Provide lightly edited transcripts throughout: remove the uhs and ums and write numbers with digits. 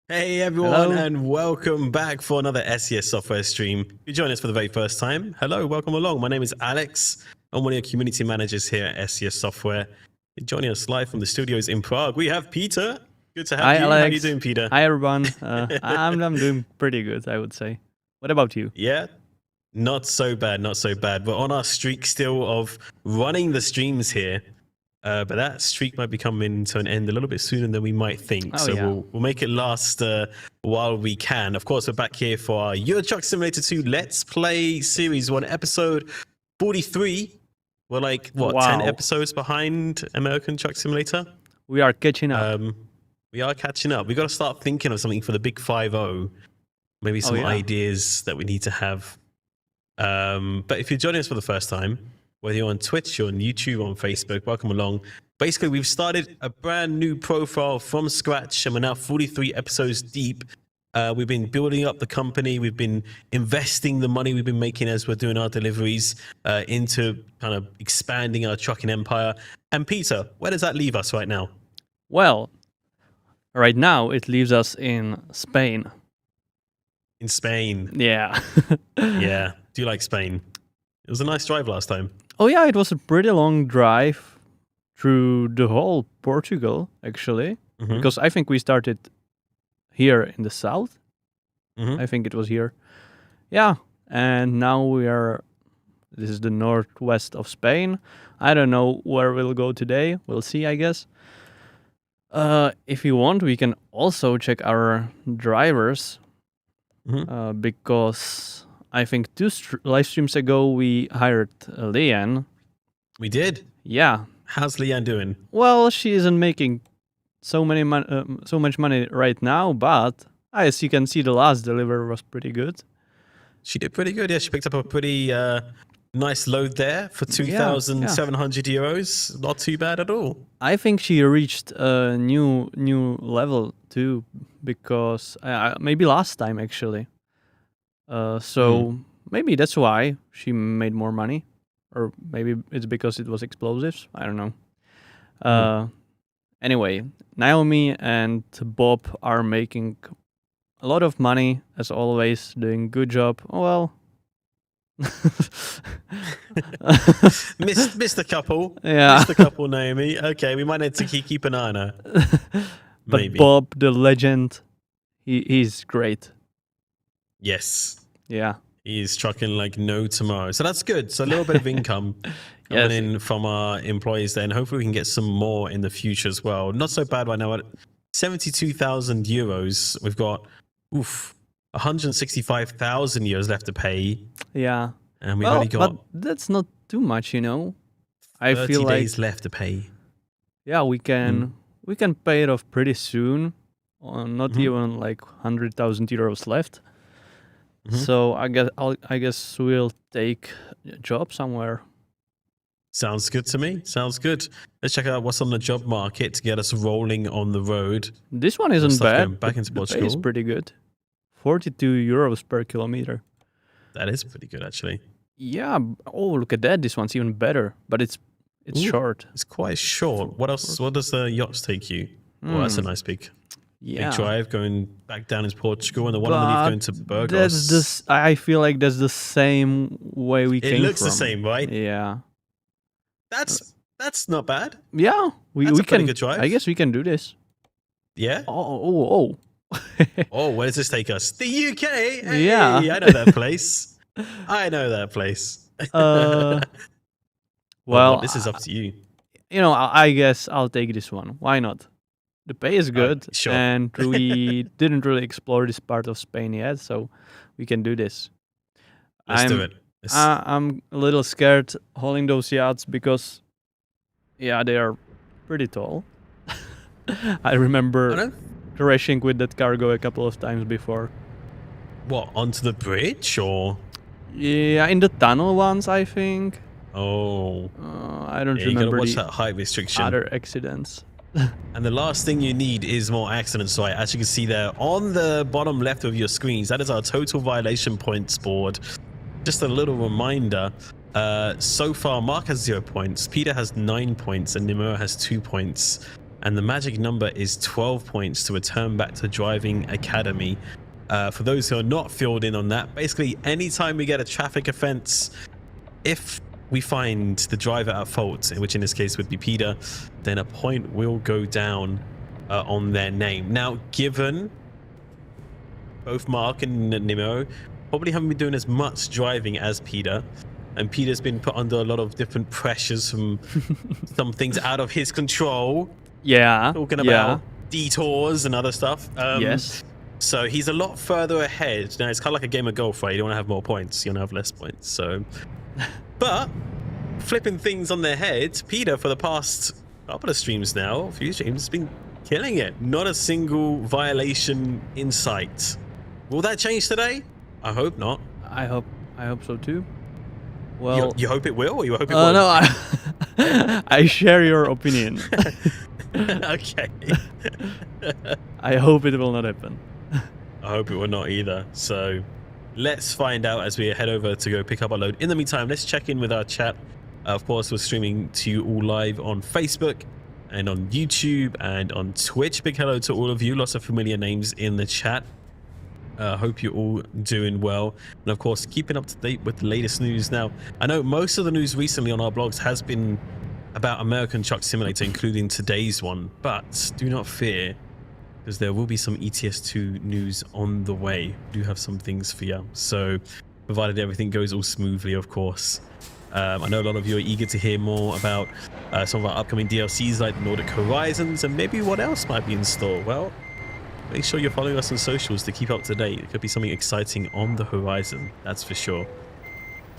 Hey everyone, and welcome back for another SES software stream. If you join us for the very first time, hello, welcome along. My name is Alex. I'm one of your community managers here at SES Software. Joining us live from the studios in Prague, we have Peter. Good to have Hi, you. Alex. How are you doing, Peter? Hi, everyone. I'm doing pretty good, I would say. What about you? Yeah, not so bad, not so bad. We're on our streak still of running the streams here. But that streak might be coming to an end a little bit sooner than we might think. We'll make it last while we can. Of course, we're back here for our Euro Truck Simulator 2 Let's Play Series 1, episode 43. We're like, what, 10 episodes behind American Truck Simulator? We are catching up. We are catching up. We've got to start thinking of something for the big 5-0. Maybe some ideas that we need to have. But if you're joining us for the first time, whether you're on Twitch, you're on YouTube, on Facebook, welcome along. Basically, we've started a brand new profile from scratch, and we're now 43 episodes deep. We've been building up the company. We've been investing the money we've been making as we're doing our deliveries into kind of expanding our trucking empire. And Peter, where does that leave us right now? Well, right now it leaves us in Spain. In Spain? Yeah. Yeah. Do you like Spain? It was a nice drive last time. Oh yeah, it was a pretty long drive through the whole Portugal, actually. Because I think we started here in the south. I think it was here. Yeah, and now this is the northwest of Spain. I don't know where we'll go today. We'll see, I guess. If you want, we can also check our drivers. Because I think two live streams ago we hired Leanne. We did? Yeah. How's Leanne doing? Well, she isn't making so much money right now, but as you can see, the last delivery was pretty good. She did pretty good. Yeah, she picked up a pretty nice load there for 2,700 euros. Not too bad at all. I think she reached a new level too, because maybe last time actually. So maybe that's why she made more money, or maybe it's because it was explosives. I don't know. Anyway, Naomi and Bob are making a lot of money as always, doing good job. Oh, well. Missed a couple. Yeah. Missed a couple, Naomi. Okay, we might need to keep an eye on her. But maybe. Bob, the legend, he's great. Yes. Yeah. He's trucking like no tomorrow. So that's good. So a little bit of income coming in from our employees there. And hopefully we can get some more in the future as well. Not so bad right now. At 72,000 euros, we've got 165,000 euros left to pay. Yeah. And we've only got... But that's not too much, you know. 30 days left to pay. Yeah, we can pay it off pretty soon. Not even like 100,000 euros left. So I guess we'll take a job somewhere. Sounds good to me. Sounds good. Let's check out what's on the job market to get us rolling on the road. This one isn't bad. Back into Portugal. The pay is pretty good. 42 euros per kilometer. That is pretty good, actually. Yeah. Oh, look at that. This one's even better, but it's short. It's quite short. What else? What does the yachts take you? Oh, that's a nice big drive going back down into Portugal, and the one underneath going to Burgos. I feel like that's the same way we came from. It looks the same, right? Yeah. That's not bad. Yeah, we can. Pretty good drive. I guess we can do this. Yeah. Oh. Oh, where does this take us? The UK. Hey, yeah, I know that place. Well, this is up to you. You know, I guess I'll take this one. Why not? The pay is good, sure. And we didn't really explore this part of Spain yet, so we can do this. Let's do it. I'm a little scared hauling those yachts because, they are pretty tall. I remember crashing with that cargo a couple of times before. What, onto the bridge or? Yeah, in the tunnel once, I think. Oh. I don't remember. You gotta watch that height restriction. Other accidents. And the last thing you need is more accidents. So as you can see there on the bottom left of your screens, that is our total violation points board. Just a little reminder. So far, Mark has 0 points, Peter has 9 points, and Nimura has 2 points. And the magic number is 12 points to return back to driving academy. For those who are not filled in on that, basically anytime we get a traffic offense, if we find the driver at fault, which in this case would be Peter, then a point will go down on their name. Now, given both Mark and Nemo probably haven't been doing as much driving as Peter, and Peter's been put under a lot of different pressures from some things out of his control. Yeah. Talking about detours and other stuff. Yes. So he's a lot further ahead. Now, it's kind of like a game of golf, right? You don't want to have more points. You want to have less points. So, but flipping things on their heads, Peter, for the past couple of streams now, a few streams, has been killing it. Not a single violation in sight. Will that change today? I hope not. I hope so too. Well, you hope it will, or you hope it won't? No, I share your opinion. Okay. I hope it will not happen. I hope it will not either. So let's find out as we head over to go pick up our load. In the meantime, let's check in with our chat. Of course, we're streaming to you all live on Facebook and on YouTube and on Twitch. Big hello to all of you. Lots of familiar names in the chat. Hope you're all doing well. And of course, keeping up to date with the latest news. Now, I know most of the news recently on our blogs has been about American Truck Simulator, including today's one. But do not fear, because there will be some ETS2 news on the way. We do have some things for you. So, provided everything goes all smoothly, of course. I know a lot of you are eager to hear more about some of our upcoming DLCs like Nordic Horizons and maybe what else might be in store. Well, make sure you're following us on socials to keep up to date. It could be something exciting on the horizon, that's for sure.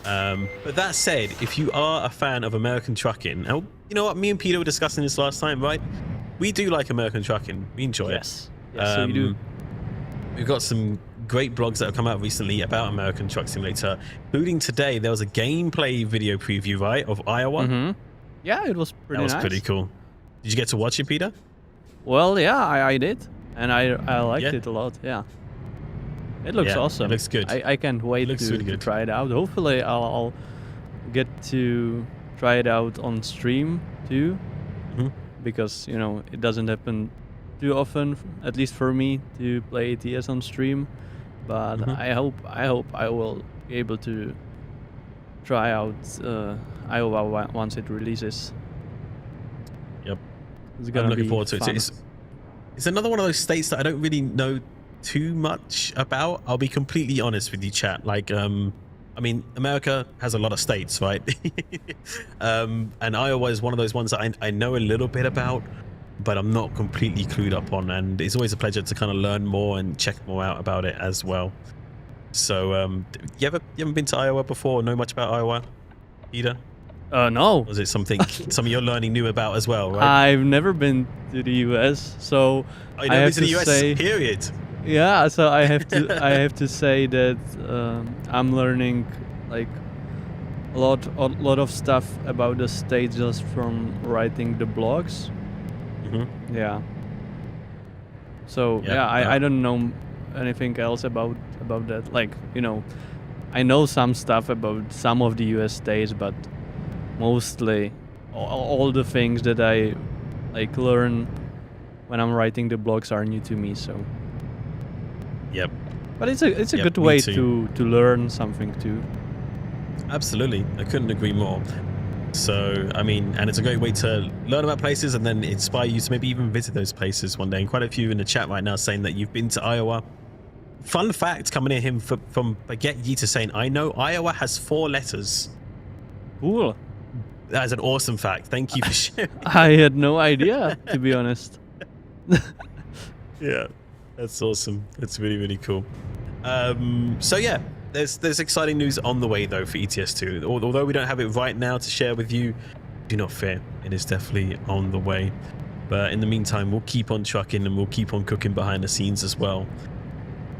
But that said, if you are a fan of American trucking, and you know what, me and Peter were discussing this last time, right? We do like American trucking. We enjoy it. Yes, so you do. We've got some great blogs that have come out recently about American Truck Simulator, including today. There was a gameplay video preview, right, of Iowa. Mm-hmm. Yeah, it was pretty nice. That was pretty cool. Did you get to watch it, Peter? Well, yeah, I did. And I liked it a lot, yeah. It looks awesome. It looks good. I can't wait to try it out. Hopefully I'll get to try it out on stream too. Mm-hmm. Because, you know, it doesn't happen too often, at least for me, to play ATS on stream. But I hope I will be able to try out Iowa once it releases. Yep. I'm looking forward to it. It's another one of those states that I don't really know too much about. I'll be completely honest with you, chat. Like, I mean, America has a lot of states, right? And Iowa is one of those ones that I know a little bit about, but I'm not completely clued up on. And it's always a pleasure to kind of learn more and check more out about it as well. So, you haven't been to Iowa before? Or know much about Iowa, Peter? No. Was it something you're learning new about as well, right? I've never been to the US, so I have to the US, say, period. Yeah, so I have to say that I'm learning like a lot of stuff about the state just from writing the blogs. Mm-hmm. Yeah. So I don't know anything else about that. Like, you know, I know some stuff about some of the US states, but mostly all the things that I like learn when I'm writing the blogs are new to me. So. Yep. But it's a good way to learn something too. Absolutely, I couldn't agree more. So, I mean, and it's a great way to learn about places and then inspire you to maybe even visit those places one day. And quite a few in the chat right now saying that you've been to Iowa. Fun fact coming in him from Baguette Yeeter saying, I know Iowa has 4 letters. Cool. That is an awesome fact. Thank you for sharing. I had no idea, to be honest. Yeah, that's awesome. That's really, really cool. So yeah, there's exciting news on the way though for ETS2. Although we don't have it right now to share with you, do not fear. It is definitely on the way. But in the meantime, we'll keep on trucking and we'll keep on cooking behind the scenes as well.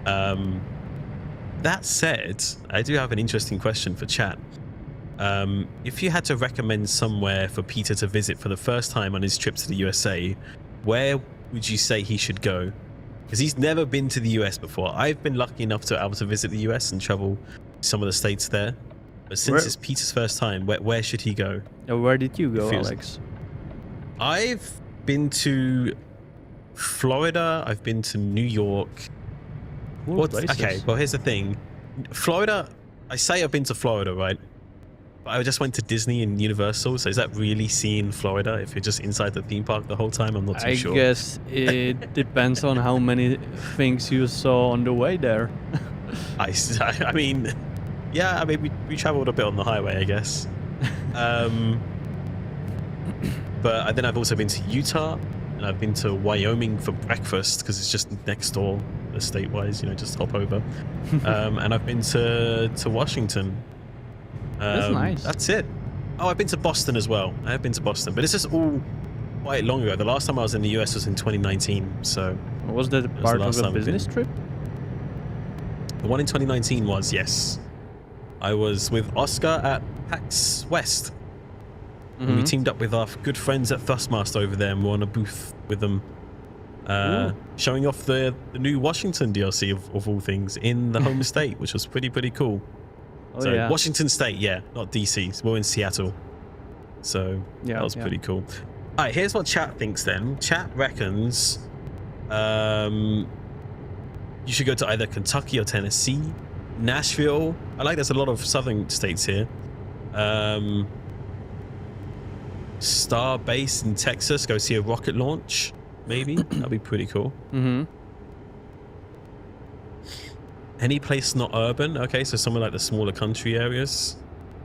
That said, I do have an interesting question for chat. If you had to recommend somewhere for Peter to visit for the first time on his trip to the USA, where would you say he should go? Because he's never been to the US before. I've been lucky enough to be able to visit the US and travel some of the states there. But since it's Peter's first time, where should he go? Where did you go, Alex? I've been to Florida. I've been to New York. Okay, well, here's the thing. Florida, I say I've been to Florida, right? But I just went to Disney and Universal, so is that really seeing Florida if you're just inside the theme park the whole time? I'm not too sure. I guess it depends on how many things you saw on the way there. I mean, yeah, I mean, we traveled a bit on the highway, I guess. But then I've also been to Utah, and I've been to Wyoming for breakfast because it's just next door, state-wise, just hop over. And I've been to Washington. That's nice. That's it. Oh, I've been to Boston as well. I have been to Boston, but it's just all quite long ago. The last time I was in the US was in 2019. So was that part of a business trip? The one in 2019 was, yes. I was with Oscar at PAX West. And we teamed up with our good friends at Thrustmaster over there, and we're on a booth with them, showing off the new Washington DLC of all things in the home state, which was pretty cool. Oh, so yeah. Washington State, yeah, not DC. So we're in Seattle. So that was pretty cool. All right, here's what chat thinks then. Chat reckons you should go to either Kentucky or Tennessee, Nashville. I like there's a lot of southern states here. Star Base in Texas, go see a rocket launch, maybe. That'd be pretty cool. Any place not urban, okay, so somewhere like the smaller country areas.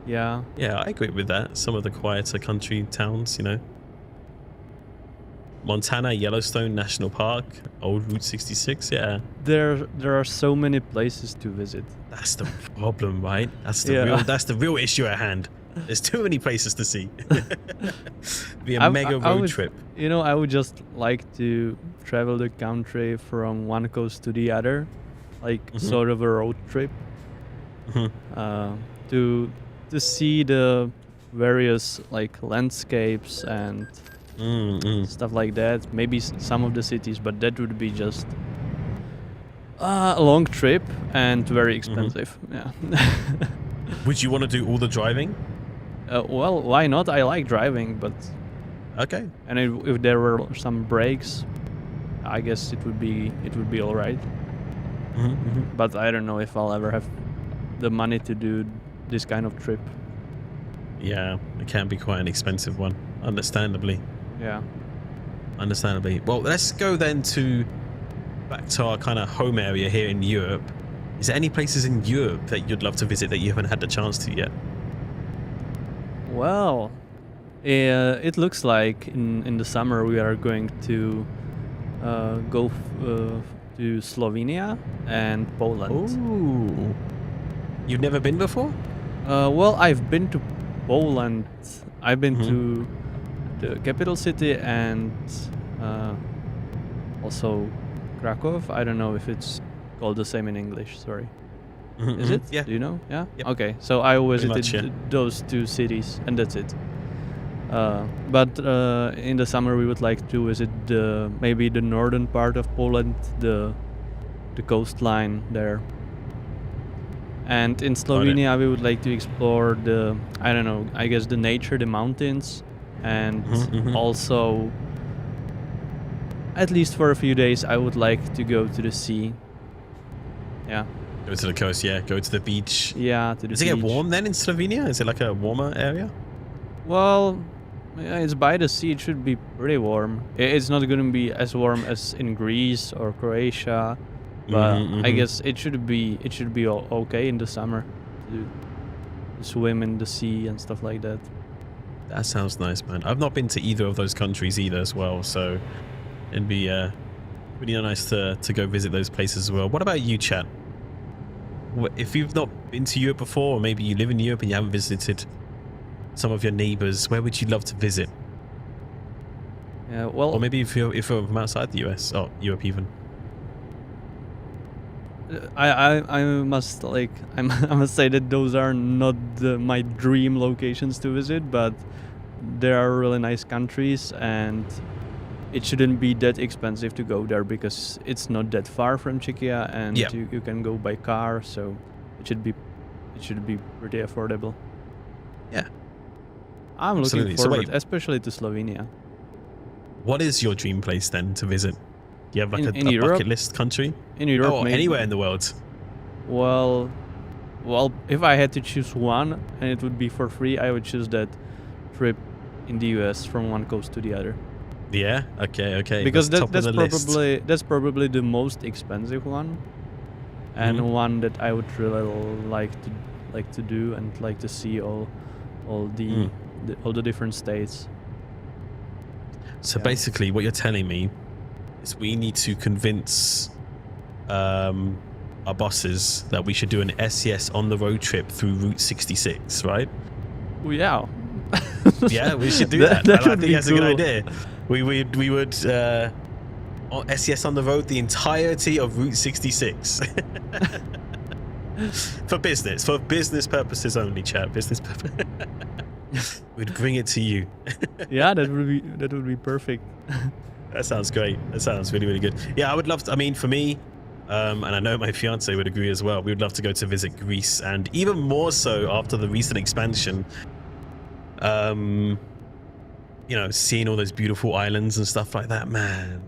Yeah, I agree with that. Some of the quieter country towns, Montana, Yellowstone National Park, Old Route 66, yeah. There are so many places to visit. That's the problem, right? That's the real issue at hand. There's too many places to see. Be a mega road trip. I would just like to travel the country from one coast to the other, like sort of a road trip, to see the various like landscapes and stuff like that. Maybe some of the cities, but that would be just a long trip and very expensive. Yeah. Would you want to do all the driving? Well, why not? I like driving, but okay. And if there were some breaks, I guess it would be all right. But I don't know if I'll ever have the money to do this kind of trip. Yeah, it can be quite an expensive one, understandably. Yeah. Understandably. Well, let's go then back to our kind of home area here in Europe. Is there any places in Europe that you'd love to visit that you haven't had the chance to yet? Well, it looks like in the summer we are going to go to Slovenia and Poland. Ooh. You've never been before? Well, I've been to Poland. I've been to the capital city and also Krakow. I don't know if it's called the same in English, sorry. Is it? Yeah. Do you know? Yeah? Yep. Okay, so I visited much, yeah. those two cities and that's it. But in the summer we would like to visit maybe the northern part of Poland, the coastline there. And in Slovenia we would like to explore I guess the nature, the mountains, and also at least for a few days I would like to go to the sea. Yeah. Go to the coast, yeah. Go to the beach. Yeah, to the beach. Does it get warm then in Slovenia? Is it like a warmer area? Well, it's by the sea. It should be pretty warm. It's not going to be as warm as in Greece or Croatia, but I guess it should be okay in the summer to swim in the sea and stuff like that. That sounds nice, man. I've not been to either of those countries either as well, so it'd be really nice to go visit those places as well. What about you, chat? If you've not been to Europe before, or maybe you live in Europe and you haven't visited some of your neighbors, where would you love to visit? Yeah, well, or maybe if you're from outside the US or Europe even. I must say that those are not my dream locations to visit, but there are really nice countries and it shouldn't be that expensive to go there because it's not that far from Czechia and you can go by car, so it should be pretty affordable. Yeah. I'm looking forward, especially to Slovenia. What is your dream place then to visit? Do you have like In a Europe? bucket list country? In Europe, or maybe. anywhere in the world? Well, if I had to choose one and it would be for free, I would choose that trip in the US from one coast to the other. Yeah. Okay. Because that's that's probably the most expensive one, and one that I would really like to do and like to see all the different states. So basically, what you're telling me is we need to convince our bosses that we should do an SES on the road trip through Route 66, right? Well, yeah. Yeah, we should do that. I think that's a good idea. We would SES on the road the entirety of Route 66 for business purposes only, chat. Business purpose. We'd bring it to you. Yeah, that would be perfect. That sounds great. That sounds really, really good. Yeah, I would love to. I mean, for me, and I know my fiance would agree as well, we would love to go to visit Greece, and even more so after the recent expansion. You know, seeing all those beautiful islands and stuff like that, man.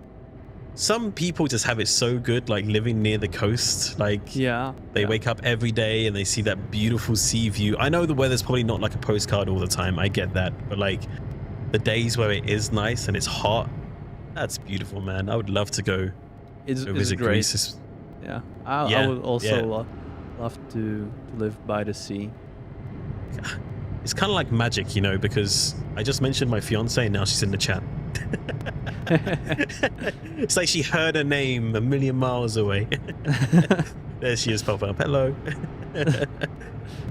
Some people just have it so good, like living near the coast. Like, they wake up every day and they see that beautiful sea view. I know the weather's probably not like a postcard all the time. I get that. But like the days where it is nice and it's hot, that's beautiful, man. I would love to go visit great. Greece. Yeah. I would also love to live by the sea. It's kind of like magic, you know, because I just mentioned my fiance and now she's in the chat. It's like she heard her name a million miles away. There she is popping up. Hello.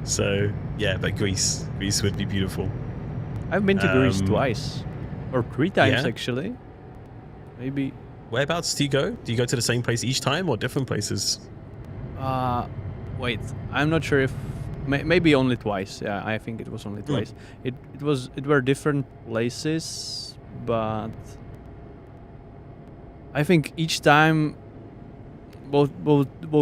So, yeah, but Greece would be beautiful. I've been to Greece twice. Or 3 times, actually. Maybe. Whereabouts do you go? Do you go to the same place each time or different places? Wait. I'm not sure if... Maybe only twice. Yeah, I think it was only twice. It were different places, but I think each time both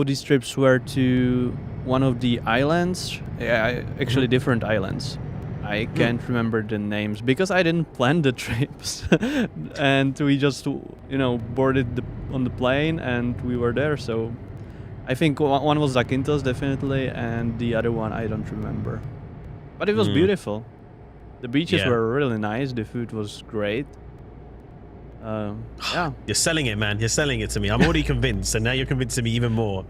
these trips were to one of the islands. Actually, different islands. I can't remember the names because I didn't plan the trips, and we just boarded on the plane and we were there. So. I think one was Zakynthos, definitely, and the other one I don't remember. But it was beautiful. The beaches were really nice. The food was great. Yeah. You're selling it, man. You're selling it to me. I'm already convinced, and now you're convincing me even more.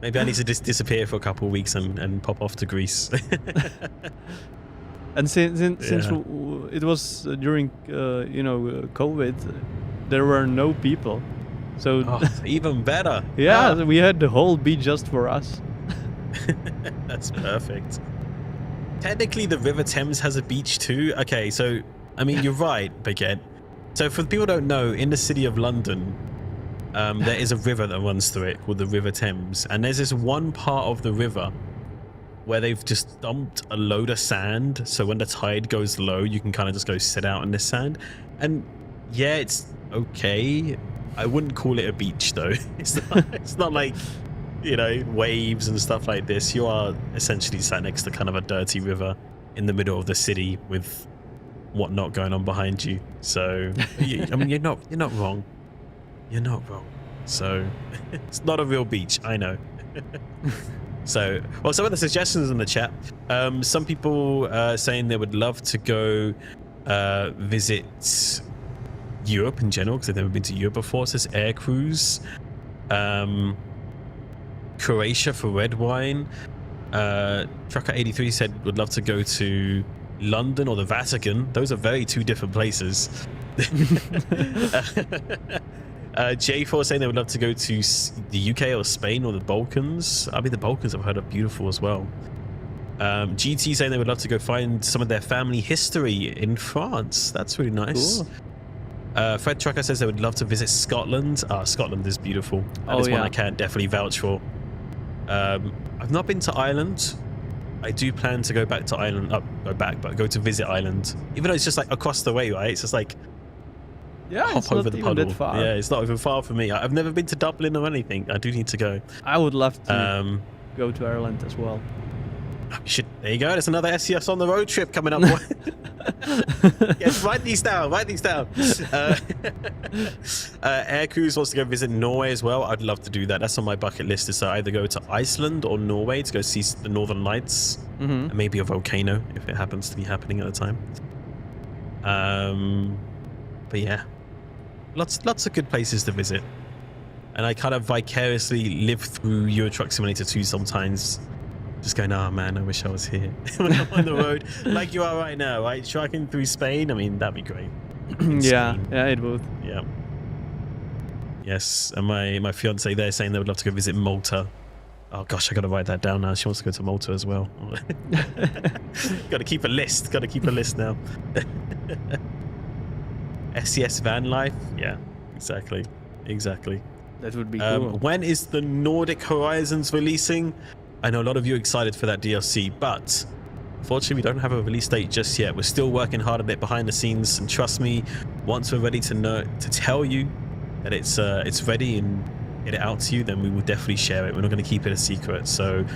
Maybe I need to just disappear for a couple of weeks and pop off to Greece. And since it was during COVID, there were no people. So even better. Yeah, we had the whole beach just for us. That's perfect. Technically, the River Thames has a beach too. Okay, so I mean, you're right, Baguette. So for the people who don't know, in the city of London, there is a river that runs through it called the River Thames, and there's this one part of the river where they've just dumped a load of sand. So when the tide goes low, you can kind of just go sit out in the sand, and yeah, it's okay. I wouldn't call it a beach though. It's not like, waves and stuff like this. You are essentially sat next to kind of a dirty river in the middle of the city with whatnot going on behind you. So, I mean, you're not wrong. You're not wrong. So, it's not a real beach. I know. So, well, some of the suggestions in the chat. Some people saying they would love to go visit Europe in general because they've never been to Europe before. It says air cruise, Croatia for red wine. Trucker 83 said would love to go to London or the Vatican. Those are two different places. J4 saying they would love to go to the UK or Spain or the Balkans. I mean, the Balkans I've heard are beautiful as well. GT saying they would love to go find some of their family history in France. That's really nice. Cool. Fred Trucker says they would love to visit Scotland. Scotland is beautiful. That is one I can definitely vouch for. I've not been to Ireland. I do plan to go back to Ireland. But go to visit Ireland. Even though it's just like across the way, right? It's just like hop over the puddle. Yeah, it's not even far for me. I've never been to Dublin or anything. I do need to go. I would love to go to Ireland as well. There you go. There's another SES on the road trip coming up. Yes, write these down. Air Cruise wants to go visit Norway as well. I'd love to do that. That's on my bucket list. Is to either go to Iceland or Norway to go see the Northern Lights, and maybe a volcano if it happens to be happening at the time. But yeah, lots of good places to visit, and I kind of vicariously live through Euro Truck Simulator 2 sometimes. Just going, oh man, I wish I was here when I'm on the road, like you are right now, right? Trucking through Spain. I mean, that'd be great. Yeah, it would. Yeah. Yes, and my fiance there saying they would love to go visit Malta. Oh gosh, I gotta write that down now. She wants to go to Malta as well. Gotta keep a list. Gotta keep a list now. SES van life. Yeah, exactly. That would be cool. When is the Nordic Horizons releasing? I know a lot of you are excited for that DLC, but unfortunately we don't have a release date just yet. We're still working hard on it behind the scenes, and trust me, once we're ready to tell you that it's ready and get it out to you, then we will definitely share it. We're not going to keep it a secret. So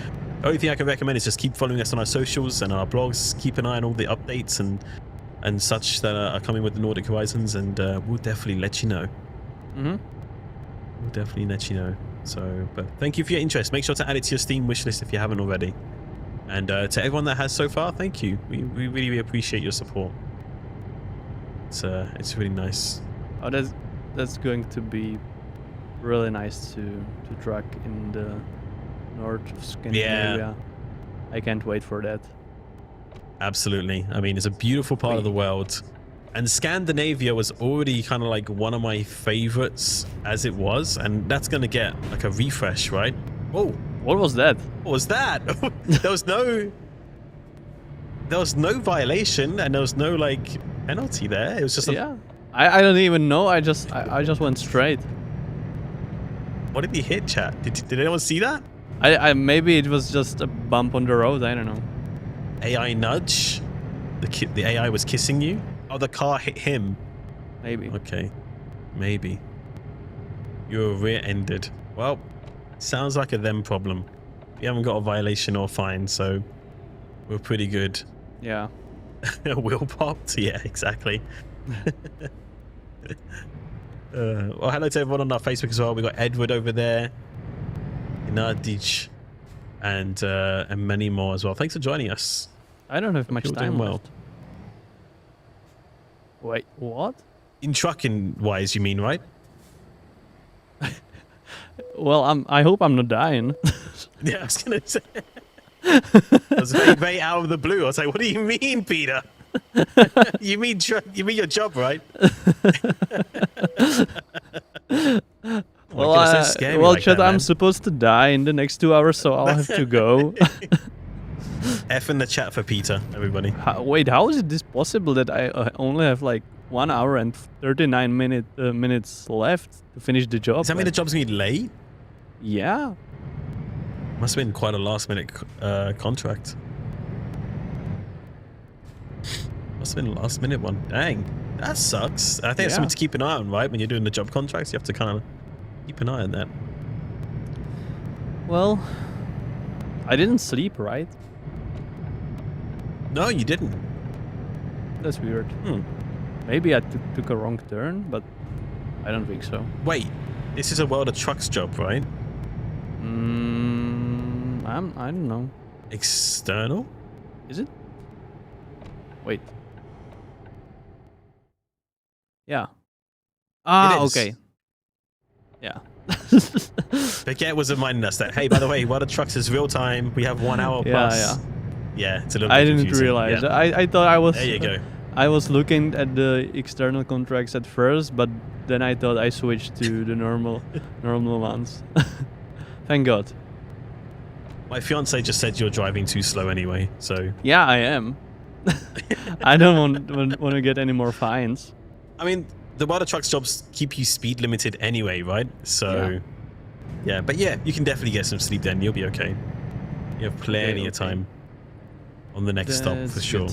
the only thing I can recommend is just keep following us on our socials and our blogs. Keep an eye on all the updates and such that are coming with the Nordic Horizons, and we'll definitely let you know. We'll definitely let you know. So, but thank you for your interest. Make sure to add it to your Steam wishlist if you haven't already. And to everyone that has so far, thank you. We really appreciate your support. It's really nice. Oh, that's going to be really nice to track in the north of Scandinavia. Yeah. I can't wait for that. Absolutely. I mean, it's a beautiful part of the world. And Scandinavia was already kind of like one of my favorites as it was, and that's going to get like a refresh, right? Oh, what was that? What was that? There was no violation, and there was no like penalty there. It was just I don't even know. I just went straight. What did he hit, chat? Did anyone see that? I maybe it was just a bump on the road. I don't know. AI nudge. The AI was kissing you. Oh, the car hit him. Maybe. Okay. Maybe. You were rear-ended. Well, sounds like a them problem. We haven't got a violation or fine, so we're pretty good. Yeah. Wheel popped? Yeah, exactly. Well, hello to everyone on our Facebook as well. We got Edward over there, Inadic, and many more as well. Thanks for joining us. I don't have much time well. left. Wait, what? In trucking wise, you mean, right? Well, I hope I'm not dying. Yeah, I was gonna say. That was very out of the blue. I was like, "What do you mean, Peter? you mean your job, right?" Well, Chet, I'm supposed to die in the next 2 hours, so I'll have to go. F in the chat for Peter, everybody. Wait, how is this possible that I only have like 1 hour and 39 minutes left to finish the job? Does that mean the job's gonna be late? Yeah. Must have been quite a last-minute contract. Must have been a last-minute one. Dang, that sucks. I think it's something to keep an eye on, right? When you're doing the job contracts, you have to kind of keep an eye on that. Well, I didn't sleep, right? No, you didn't. That's weird. Maybe I took a wrong turn, but I don't think so. Wait, this is a World of Trucks job, right? I don't know. External? Is it? Wait. Yeah. Okay. Yeah. Baguette was reminding us that, hey, by the way, World of Trucks is real time. We have 1 hour plus. Yeah, it's a little bit I didn't confusing. realize. Yeah. I thought I was... There you go. I was looking at the external contracts at first, but then I thought I switched to the normal ones. Thank God. My fiance just said you're driving too slow anyway, so... Yeah, I am. I don't want to get any more fines. I mean, the World of Trucks jobs keep you speed limited anyway, right? So, yeah. But yeah, you can definitely get some sleep then. You'll be okay. You have plenty of time on the next stop for sure.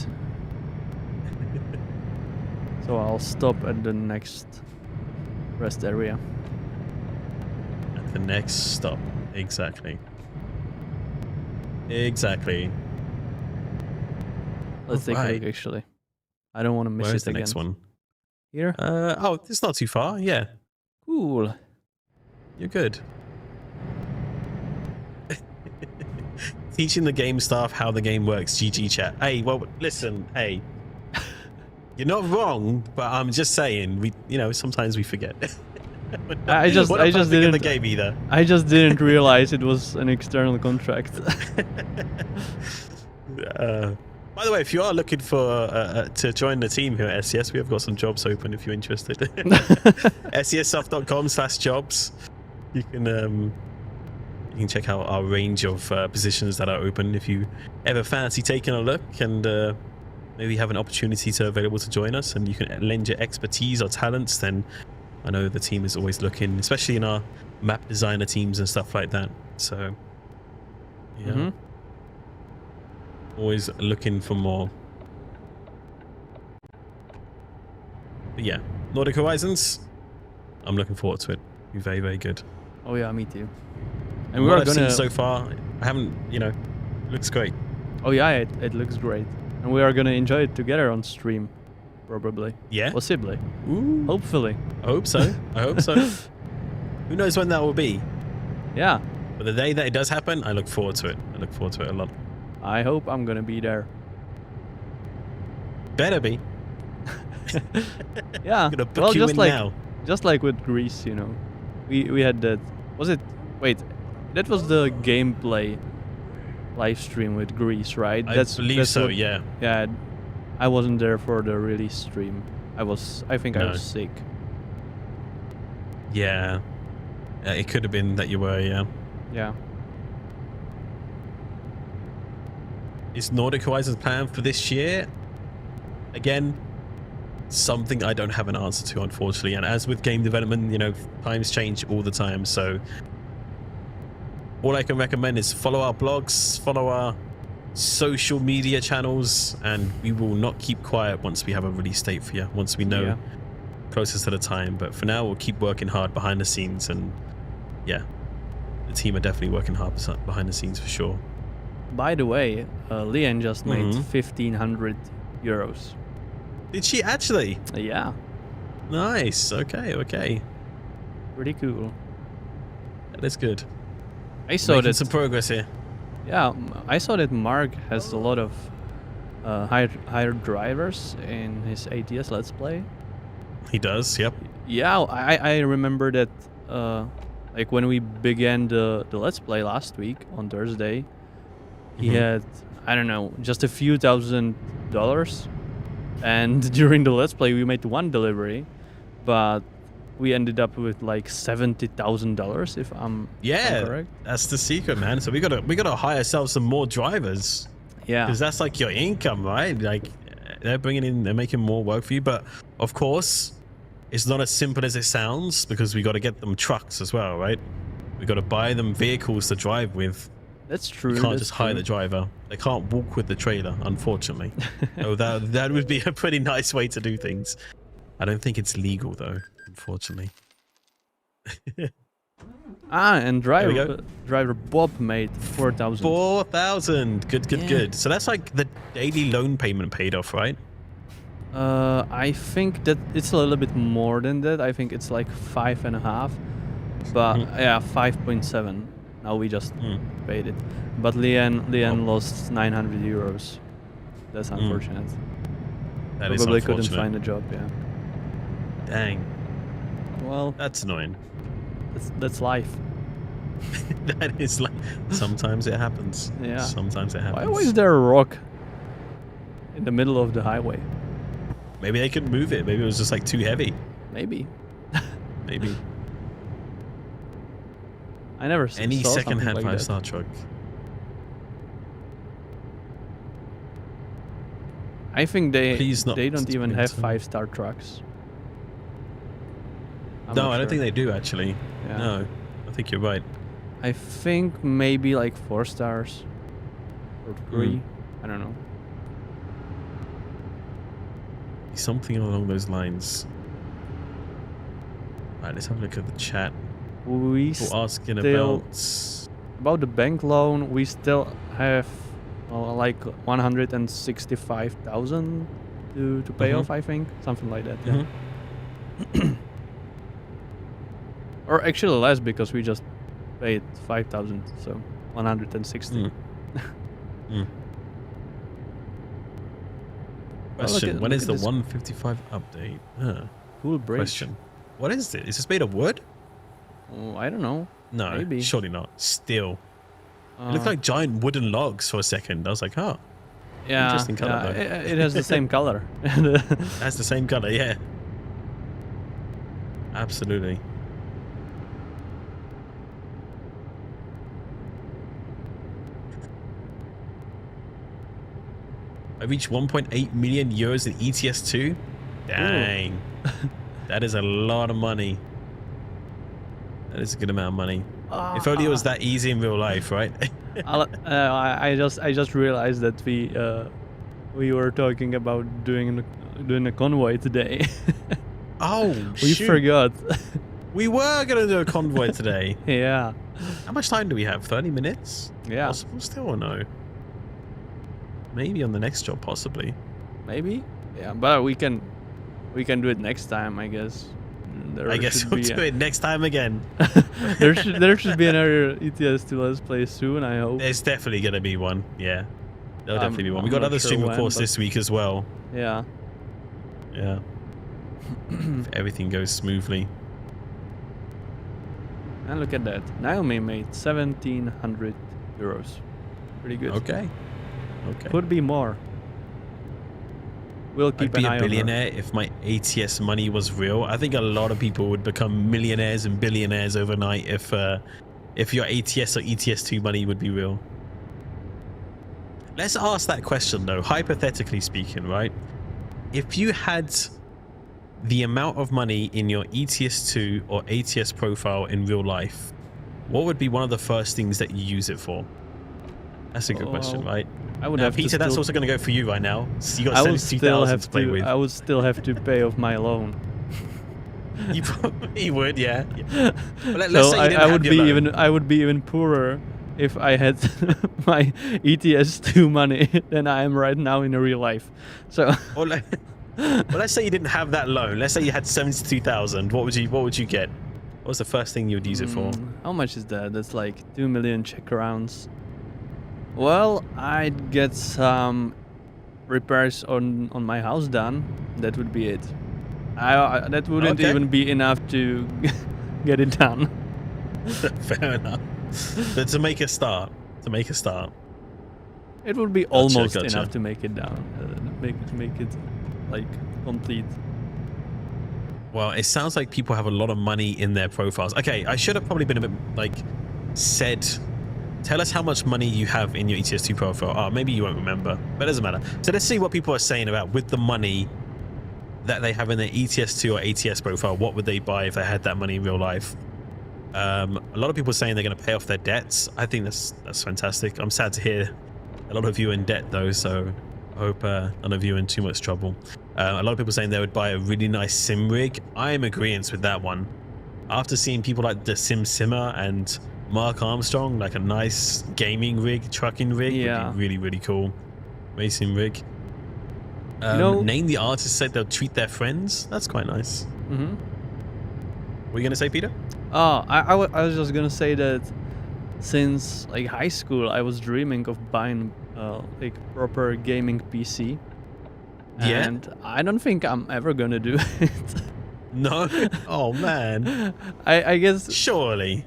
So I'll stop at the next rest area. At the next stop. Exactly. Let's take a look, actually. I don't want to miss Where's it the again. next one? Here? Oh, it's not too far. Yeah. Cool. You're good. Teaching the game staff how the game works. GG chat. Hey, well, listen. Hey, you're not wrong, but I'm just saying. Sometimes we forget. I just didn't the game either. I just didn't realize it was an external contract. By the way, if you are looking for to join the team here at SCS, we have got some jobs open if you're interested. SCSsoft.com/jobs. You can check out our range of positions that are open if you ever fancy taking a look and maybe have an opportunity available to join us and you can lend your expertise or talents. Then I know the team is always looking, especially in our map designer teams and stuff like that. So yeah. Always looking for more. But yeah, Nordic Horizons, I'm looking forward to it. Be very, very good. Oh yeah, me too. And what I've seen so far, I haven't, looks great. Oh yeah, it looks great. And we are gonna enjoy it together on stream, probably. Yeah. Possibly. Ooh. Hopefully. I hope so. I hope so. Who knows when that will be? Yeah. But the day that it does happen, I look forward to it. I look forward to it a lot. I hope I'm gonna be there. Better be. Yeah. I'm gonna book you in now. Just like with Greece, we had that. Was it? Wait, that was the gameplay live stream with Greece, right? I believe so. Yeah. Yeah. I wasn't there for the release stream. I think I was sick. Yeah. It could have been that you were. Yeah. Yeah. Is Nordic Horizons planned for this year? Again, something I don't have an answer to, unfortunately. And as with game development, times change all the time. So all I can recommend is follow our blogs, follow our social media channels, and we will not keep quiet once we have a release date for you, once we know closest to the time. But for now, we'll keep working hard behind the scenes. And yeah, the team are definitely working hard behind the scenes for sure. By the way, Leanne just made 1,500 euros. Did she actually? Yeah. Nice. Okay. Pretty cool. That is good. I saw Making some progress here. Yeah, I saw that Mark has a lot of hired drivers in his ATS Let's Play. He does. Yep. Yeah, I remember that. Like when we began the Let's Play last week on Thursday. He had, I don't know, just a few $1,000, and during the Let's Play we made one delivery, but we ended up with like $70,000 if I'm correct. That's the secret, man. So we gotta hire ourselves some more drivers. Yeah, because that's like your income, right? Like they're making more work for you. But of course, it's not as simple as it sounds because we got to get them trucks as well, right? We got to buy them vehicles to drive with. That's true. You can't just hire the driver. They can't walk with the trailer, unfortunately. Oh, that would be a pretty nice way to do things. I don't think it's legal though, unfortunately. And driver Bob made 4,000. 4,000. Good. So that's like the daily loan payment paid off, right? I think that it's a little bit more than that. I think it's like 5.5, but yeah, 5.7. Now we just paid it. But Leanne lost 900 euros. That's unfortunate. That is probably unfortunate. Couldn't find a job, yeah. Dang. Well, that's annoying. That's life. That is like sometimes it happens. Yeah. Sometimes it happens. Why is there a rock in the middle of the highway? Maybe they couldn't move it. Maybe it was just like too heavy. Maybe. Maybe. I never any saw second-hand like 5-star truck. I think they don't even have 5-star trucks. No, I don't think they do actually. Yeah. No, I think you're right. I think maybe like 4 stars or 3. I don't know. Something along those lines. Alright, let's have a look at the chat. We people asking about the bank loan. We still have like 165,000 to pay off, I think, something like that. Yeah. Or actually less because we just paid 5,000, so 160. Question: when is the 155 update? Cool bridge. Question: what is it? Is this made of wood? Oh, I don't know. No, maybe. Surely not. Steel. It looked like giant wooden logs for a second. I was like, oh. Yeah. Interesting color, though. It has the same color. It has the same color, yeah. Absolutely. I reached 1.8 million euros in ETS2. Dang. That is a lot of money. That is a good amount of money. If only it was that easy in real life, right? I just realized that we were talking about doing a convoy today. Oh, we forgot. We were gonna do a convoy today. Yeah. How much time do we have? 30 minutes? Yeah. Possible still or no? Maybe on the next job, possibly. Maybe. Yeah, but we can do it next time, I guess. I guess we'll do it next time again. there should be another ETS2 Let's Play soon, I hope. There's definitely going to be one. Yeah. There'll definitely be one. We got other stream reports this week as well. Yeah. Yeah. If everything goes smoothly. And look at that. Naomi made 1,700 euros. Pretty good. Okay. Could be more. We'll keep an eye on her. I'd be a billionaire if my ATS money was real. I think a lot of people would become millionaires and billionaires overnight if your ATS or ETS2 money would be real. Let's ask that question though, hypothetically speaking, right? If you had the amount of money in your ETS2 or ATS profile in real life, what would be one of the first things that you use it for? That's a good question, right? I would now, have Peter, to that's also going to go for you right now. So you got 72,000 to play with. I would still have to pay off my loan. You probably would, yeah. Well, so I would be even poorer if I had my ETS2 money than I am right now in real life. So. Well, let's say you didn't have that loan. Let's say you had 72,000. What would you get? What was the first thing you would use it for? How much is that? That's like 2 million Czech crowns. Well, I'd get some repairs on my house done. That would be it. That wouldn't even be enough to get it done. Fair enough. But to make a start. It would be almost enough to make it down. Make it like complete. Well, it sounds like people have a lot of money in their profiles. Okay, I should have probably been a bit like said. Tell us how much money you have in your ETS2 profile. Oh, maybe you won't remember, but it doesn't matter. So let's see what people are saying about with the money that they have in their ETS2 or ATS profile. What would they buy if they had that money in real life? A lot of people are saying they're going to pay off their debts. I think that's fantastic. I'm sad to hear a lot of you in debt though, so I hope none of you are in too much trouble. A lot of people saying they would buy a really nice sim rig. I am agreeing with that one. After seeing people like the Sim Simmer and Mark Armstrong, like a nice gaming rig, trucking rig, would be really, really cool. Racing rig. Name the artist said they'll treat their friends. That's quite nice. Mm-hmm. What are you gonna say, Peter? Oh, I was just gonna say that since like high school, I was dreaming of buying like proper gaming PC. Yeah. And I don't think I'm ever gonna do it. No. Oh man. I guess. Surely.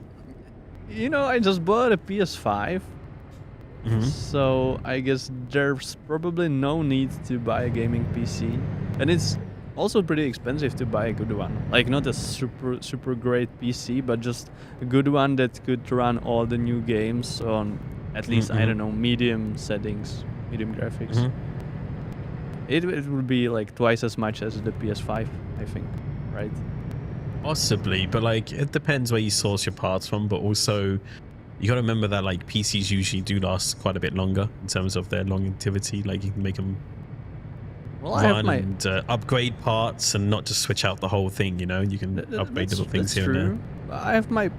You know, I just bought a PS5. So I guess there's probably no need to buy a gaming PC, and it's also pretty expensive to buy a good one. Like not a super great PC, but just a good one that could run all the new games on at least I don't know, medium settings, medium graphics. It would be like twice as much as the PS5, I think, right? Possibly, but like it depends where you source your parts from, but also you got to remember that like PCs usually do last quite a bit longer in terms of their longevity. Like you can make them run and upgrade parts and not just switch out the whole thing, you know? You can upgrade little things here and there. I have my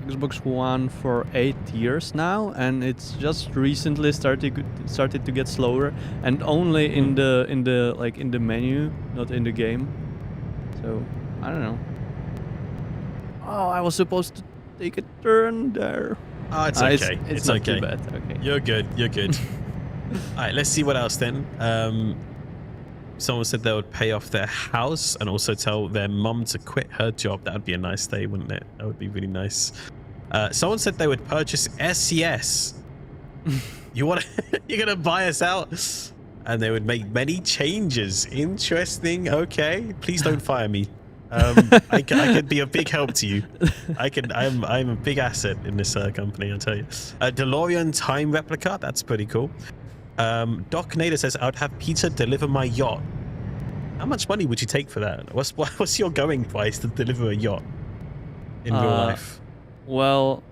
Xbox One for 8 years now, and it's just recently started to get slower, and only in the menu, not in the game. So I don't know. Oh, I was supposed to take a turn there. Oh, it's okay. It's not okay. too bad. Okay. You're good. You're good. All right, let's see what else then. Someone said they would pay off their house and also tell their mum to quit her job. That would be a nice day, wouldn't it? That would be really nice. Someone said they would purchase SCS. You're gonna buy us out, and they would make many changes. Interesting. Okay, please don't fire me. I could be a big help to you. I'm a big asset in this company, I'll tell you. DeLorean time replica. That's pretty cool. Doc Nader says, I would have Peter deliver my yacht. How much money would you take for that? What's your going price to deliver a yacht in real life? Well,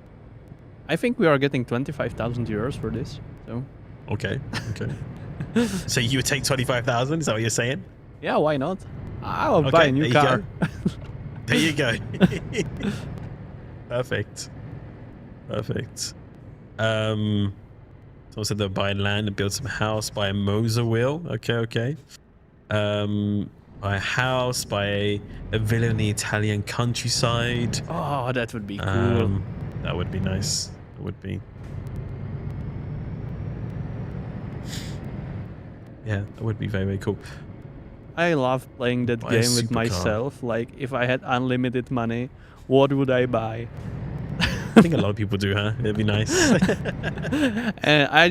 I think we are getting 25,000 euros for this. So. Okay. So you would take 25,000? Is that what you're saying? Yeah, why not? I'll buy a new car. There you go. Perfect. Someone said they'll buy land and build some house, buy a Moser wheel. Okay. Buy a house, buy a villa in the Italian countryside. Oh, that would be cool. That would be nice. It would be. Yeah, that would be very, very cool. I love playing that game with myself. Like, if I had unlimited money, what would I buy? I think a lot of people do, huh? It'd be nice. And I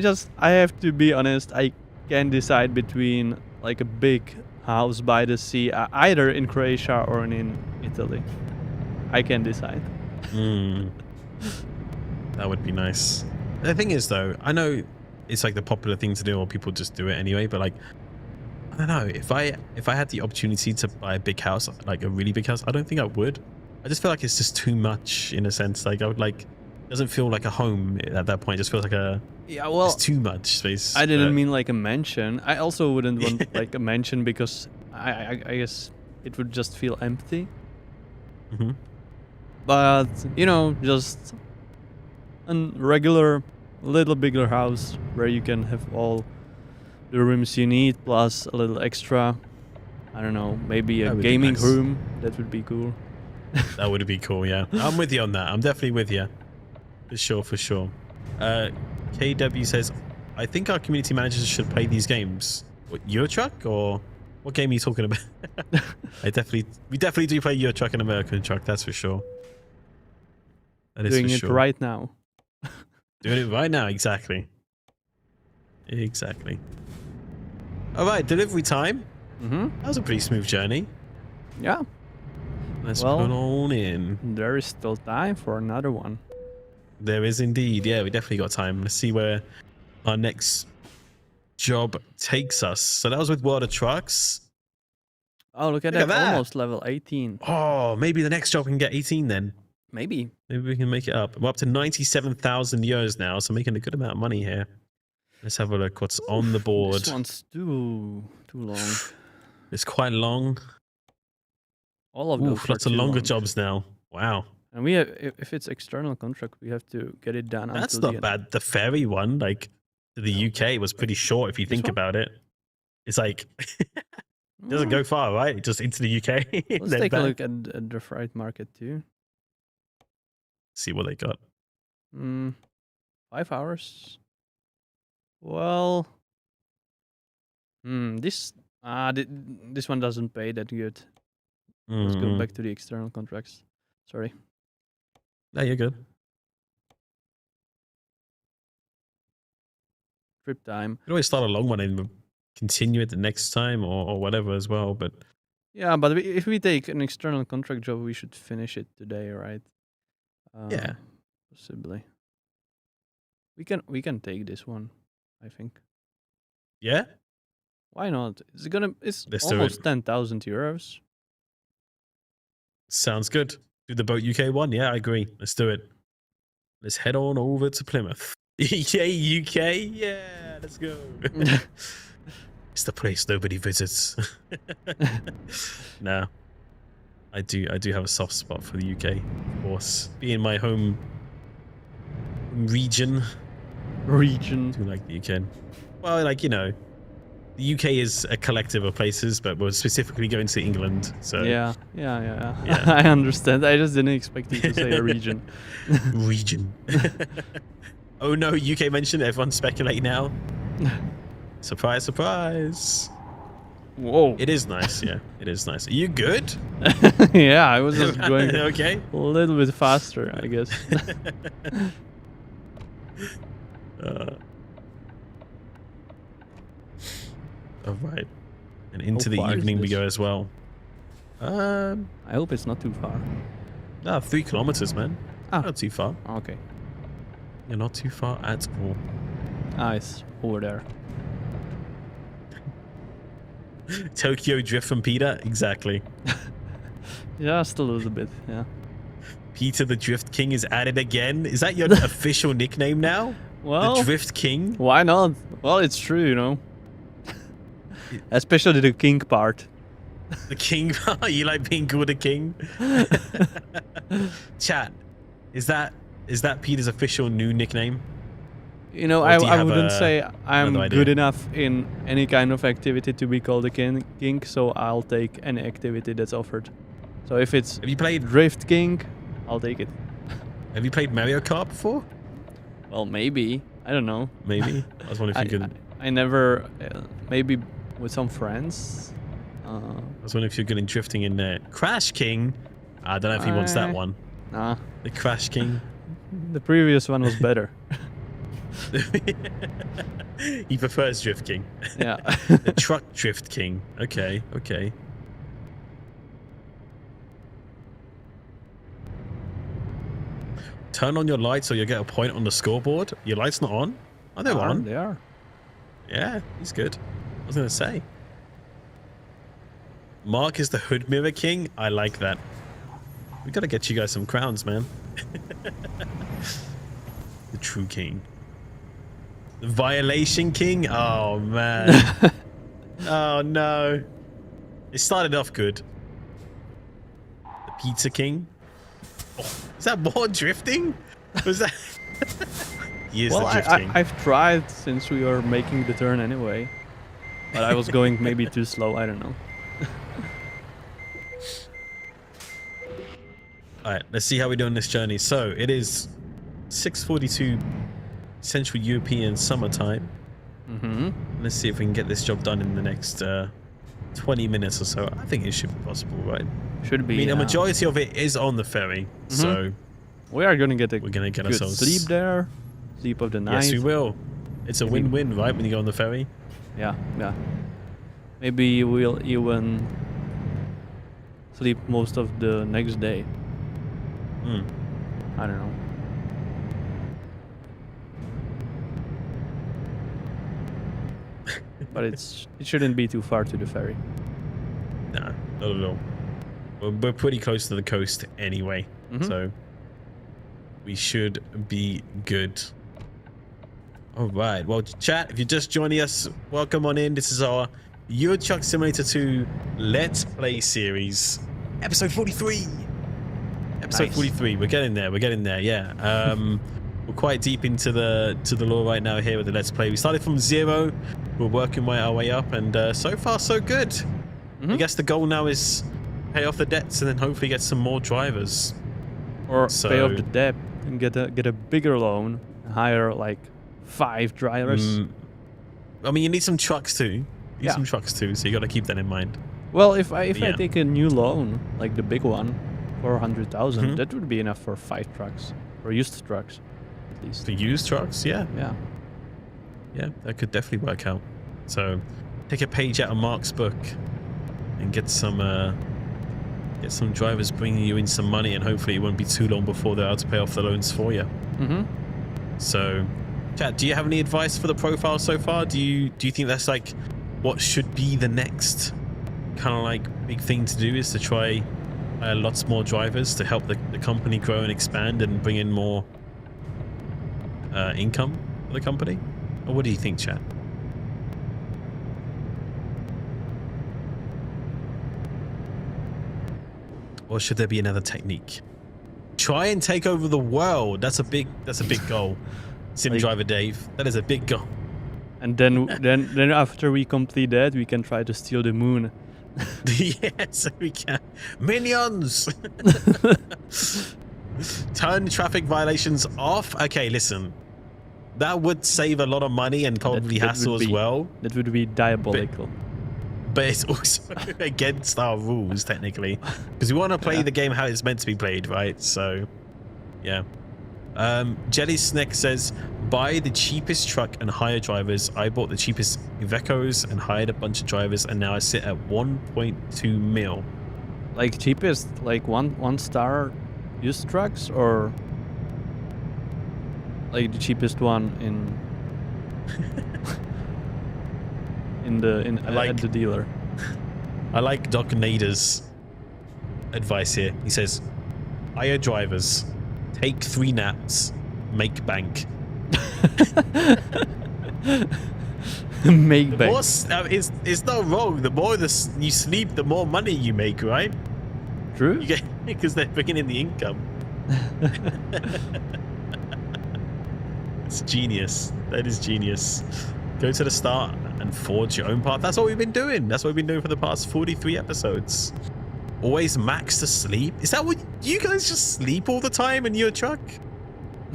have to be honest, I can't decide between like a big house by the sea, either in Croatia or in Italy. I can't decide. That would be nice. The thing is, though, I know it's like the popular thing to do, or people just do it anyway, but like, I don't know, if I had the opportunity to buy a big house, like a really big house, I don't think I would. I just feel like it's just too much in a sense. Like, I would like, it doesn't feel like a home at that point. It just feels like it's too much space. I didn't mean like a mansion. I also wouldn't want like a mansion because I guess it would just feel empty. But, just a regular, little bigger house where you can have all the rooms you need plus a little extra. I don't know, maybe a gaming room. That would be cool. That would be cool, yeah. I'm with you on that. I'm definitely with you. For sure. KW says, I think our community managers should play these games. What, Euro Truck, or what game are you talking about? We definitely do play Euro Truck and American Truck, that's for sure. That is Doing it right now. Doing it right now, exactly. All right, delivery time. That was a pretty smooth journey. Yeah. Let's put on in. There is still time for another one. There is indeed. Yeah, we definitely got time. Let's see where our next job takes us. So that was with World of Trucks. Oh, look at that. Almost level 18. Oh, maybe the next job we can get 18 then. Maybe we can make it up. We're up to 97,000 euros now, so making a good amount of money here. Let's have a look what's on the board. This one's too long. It's quite long. All of those lots of longer jobs now. Wow. And we have, if it's external contract, we have to get it done. That's not bad. The ferry one, like to the UK, was pretty short if you think about it. It's like it doesn't go far, right? Just into the UK. Let's take a look at the freight market too. See what they got. 5 hours. Well, this one doesn't pay that good. Let's go back to the external contracts. Sorry. No, you're good. Trip time. You can always start a long one and continue it the next time or whatever as well. But yeah, but if we take an external contract job, we should finish it today, right? Yeah, possibly. We can take this one, I think. Yeah. Why not? It's almost 10,000 euros. Sounds good. Do the Boat UK one? Yeah, I agree. Let's do it. Let's head on over to Plymouth. Yay, UK! Yeah, let's go. It's the place nobody visits. No. I do have a soft spot for the UK, of course. Being my home region. I do like the UK. Well, like, you know, the UK is a collective of places, but we're specifically going to England, so... Yeah. I understand. I just didn't expect you to say a region. Region. Oh no, UK mentioned, everyone's speculating now. Surprise, surprise. Whoa. It is nice, yeah. It is nice. Are you good? Yeah, I was just going okay. a little bit faster, I guess. All right. And into the evening we go as well. I hope it's not too far. No, 3 kilometers, man. Not too far. Okay. You're not too far at all. Nice. Over there. Tokyo Drift from Peter? Exactly. Just a little bit, yeah. Peter the Drift King is at it again. Is that your official nickname now? Well, the Drift King? Why not? Well, it's true, you know. Especially the king part. The king? You like being called a king? Chat, is that Peter's official new nickname? You know, I wouldn't say I'm good enough in any kind of activity to be called a king, so I'll take any activity that's offered. So if it's have you played Drift King, I'll take it. Have you played Mario Kart before? Well, maybe. I don't know. Maybe. I was wondering if you could... I never... maybe with some friends. I was wondering if you're good in drifting in there. Crash King? I don't know if he wants that one. Nah. The Crash King? The previous one was better. He prefers Drift King. Yeah. The Truck Drift King. Okay, okay. Turn on your lights or you'll get a point on the scoreboard. Your lights not on? Oh, they're on. They are. Yeah, he's good. I was going to say. Mark is the Hood Mirror King. I like that. We got to get you guys some crowns, man. The True King. The Violation King? Oh, man. Oh, no. It started off good. The Pizza King. Oh, is that more drifting? Was that... He is the drifting. I've tried since we were making the turn anyway. But I was going maybe too slow. I don't know. Alright, let's see how we do on this journey. So, it is 6:42 Central European summertime. Let's see if we can get this job done in the next 20 minutes or so. I think it should be possible, right? Should be. I mean, a majority of it is on the ferry, so... We are going to get we're gonna get good ourselves... sleep there. Sleep of the night. Yes, we will. It's a win-win, right, when you go on the ferry? Yeah, yeah. Maybe we'll even sleep most of the next day. I don't know. But it shouldn't be too far to the ferry. Nah, not at all. We're pretty close to the coast anyway, so we should be good. All right. Well, chat, if you're just joining us, welcome on in. This is our Euro Truck Simulator 2 Let's Play series, episode 43. Episode 43. We're getting there. We're getting there. Yeah. We're quite deep into the lore right now here with the Let's Play. We started from 0. We're working our way up, and so far so good. I guess the goal now is pay off the debts and then hopefully get some more drivers. Or pay off the debt and get a bigger loan, hire like 5 drivers. I mean, you need some trucks too. You need some trucks too, so you got to keep that in mind. Well, if I take a new loan, like the big one, 400,000, that would be enough for 5 trucks, or used trucks, at least. For used trucks, yeah. Yeah, that could definitely work out. So, take a page out of Mark's book and get some drivers bringing you in some money, and hopefully it won't be too long before they're able to pay off the loans for you. So, chat, do you have any advice for the profile so far? Do you think that's like what should be the next kind of like big thing to do, is to try lots more drivers to help the company grow and expand and bring in more income for the company? Or what do you think, chat? Or should there be another technique? Try and take over the world. That's a big goal. Sim Driver Dave. That is a big goal. And then after we complete that, we can try to steal the moon. Yes, we can. Minions! Turn traffic violations off. Okay, listen. That would save a lot of money and probably hassle as well. That would be diabolical. But it's also against our rules, technically. Because we want to play the game how it's meant to be played, right? So, yeah. Jelly Snack says, buy the cheapest truck and hire drivers. I bought the cheapest Ivecos and hired a bunch of drivers, and now I sit at 1.2 mil. Like cheapest, like one star used trucks, or like the cheapest one at the dealer. I like Doc Nader's advice here. He says, hire drivers, take 3 naps, make bank. Make bank. It's not wrong. The more you sleep, the more money you make, right? True. Because they're bringing in the income. It's genius. That is genius. Go to the start and forge your own path. That's what we've been doing. That's what we've been doing for the past 43 episodes. Always max to sleep. Is that what you guys just sleep all the time in your truck?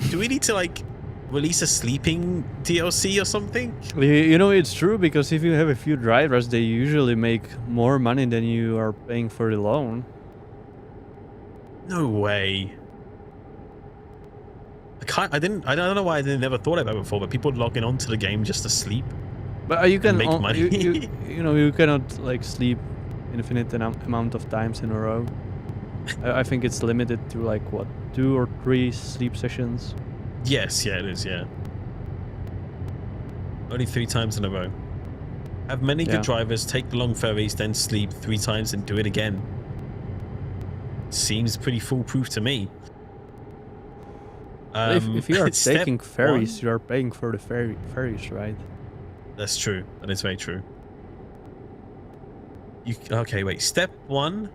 Do we need to like release a sleeping DLC or something? You know, it's true, because if you have a few drivers, they usually make more money than you are paying for the loan. No way. I don't know why I never thought about it before, but people logging onto the game just to sleep. But you can make money. you cannot like sleep infinite amount of times in a row. I think it's limited to like what, 2 or 3 sleep sessions. Yes, yeah, it is, yeah. Only 3 times in a row. Have many good drivers take the long ferries, then sleep 3 times and do it again. Seems pretty foolproof to me. If you are taking ferries, you are paying for the ferries, right? That's true. That is very true. Okay, wait. Step 1,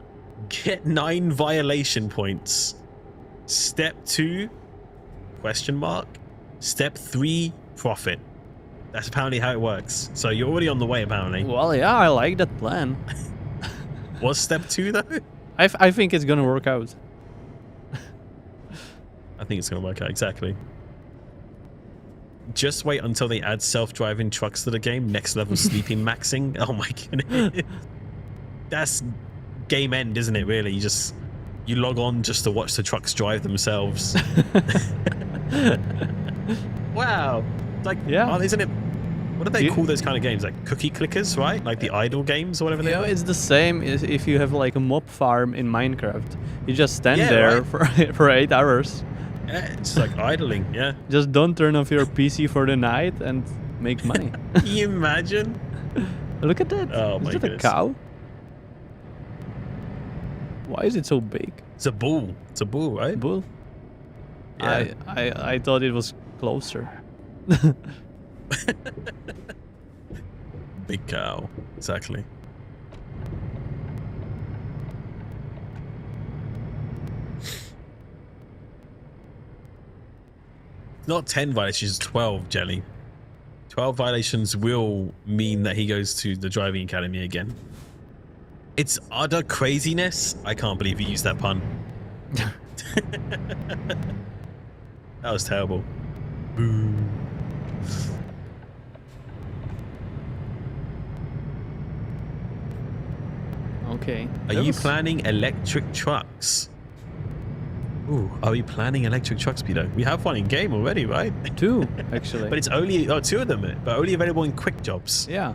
get 9 violation points. Step 2, question mark. Step 3, profit. That's apparently how it works. So you're already on the way, apparently. Well, yeah, I like that plan. What's step 2, though? I think it's gonna work out. I think it's going to work out, exactly. Just wait until they add self-driving trucks to the game. Next level sleeping maxing. Oh my goodness. That's game end, isn't it, really? You log on just to watch the trucks drive themselves. Wow. Like, isn't it? What do they call those kind of games? Like cookie clickers, right? Like the idle games or whatever they are? It's the same as if you have like a mob farm in Minecraft. You just stand there for 8 hours. Yeah, it's like idling, yeah. Just don't turn off your PC for the night and make money. Can you imagine? Look at that. Oh my goodness. Is that a cow? Why is it so big? It's a bull. It's a bull, right? Bull? Yeah. I thought it was closer. Big cow. Exactly. Not 10 violations, 12, Jelly. 12 violations will mean that he goes to the driving academy again. It's utter craziness. I can't believe he used that pun. That was terrible. Boo. Okay. Are you planning electric trucks? Ooh, are we planning electric trucks, Peter? We have one in game already, right? 2, actually. But it's only 2 of them, but only available in quick jobs. Yeah.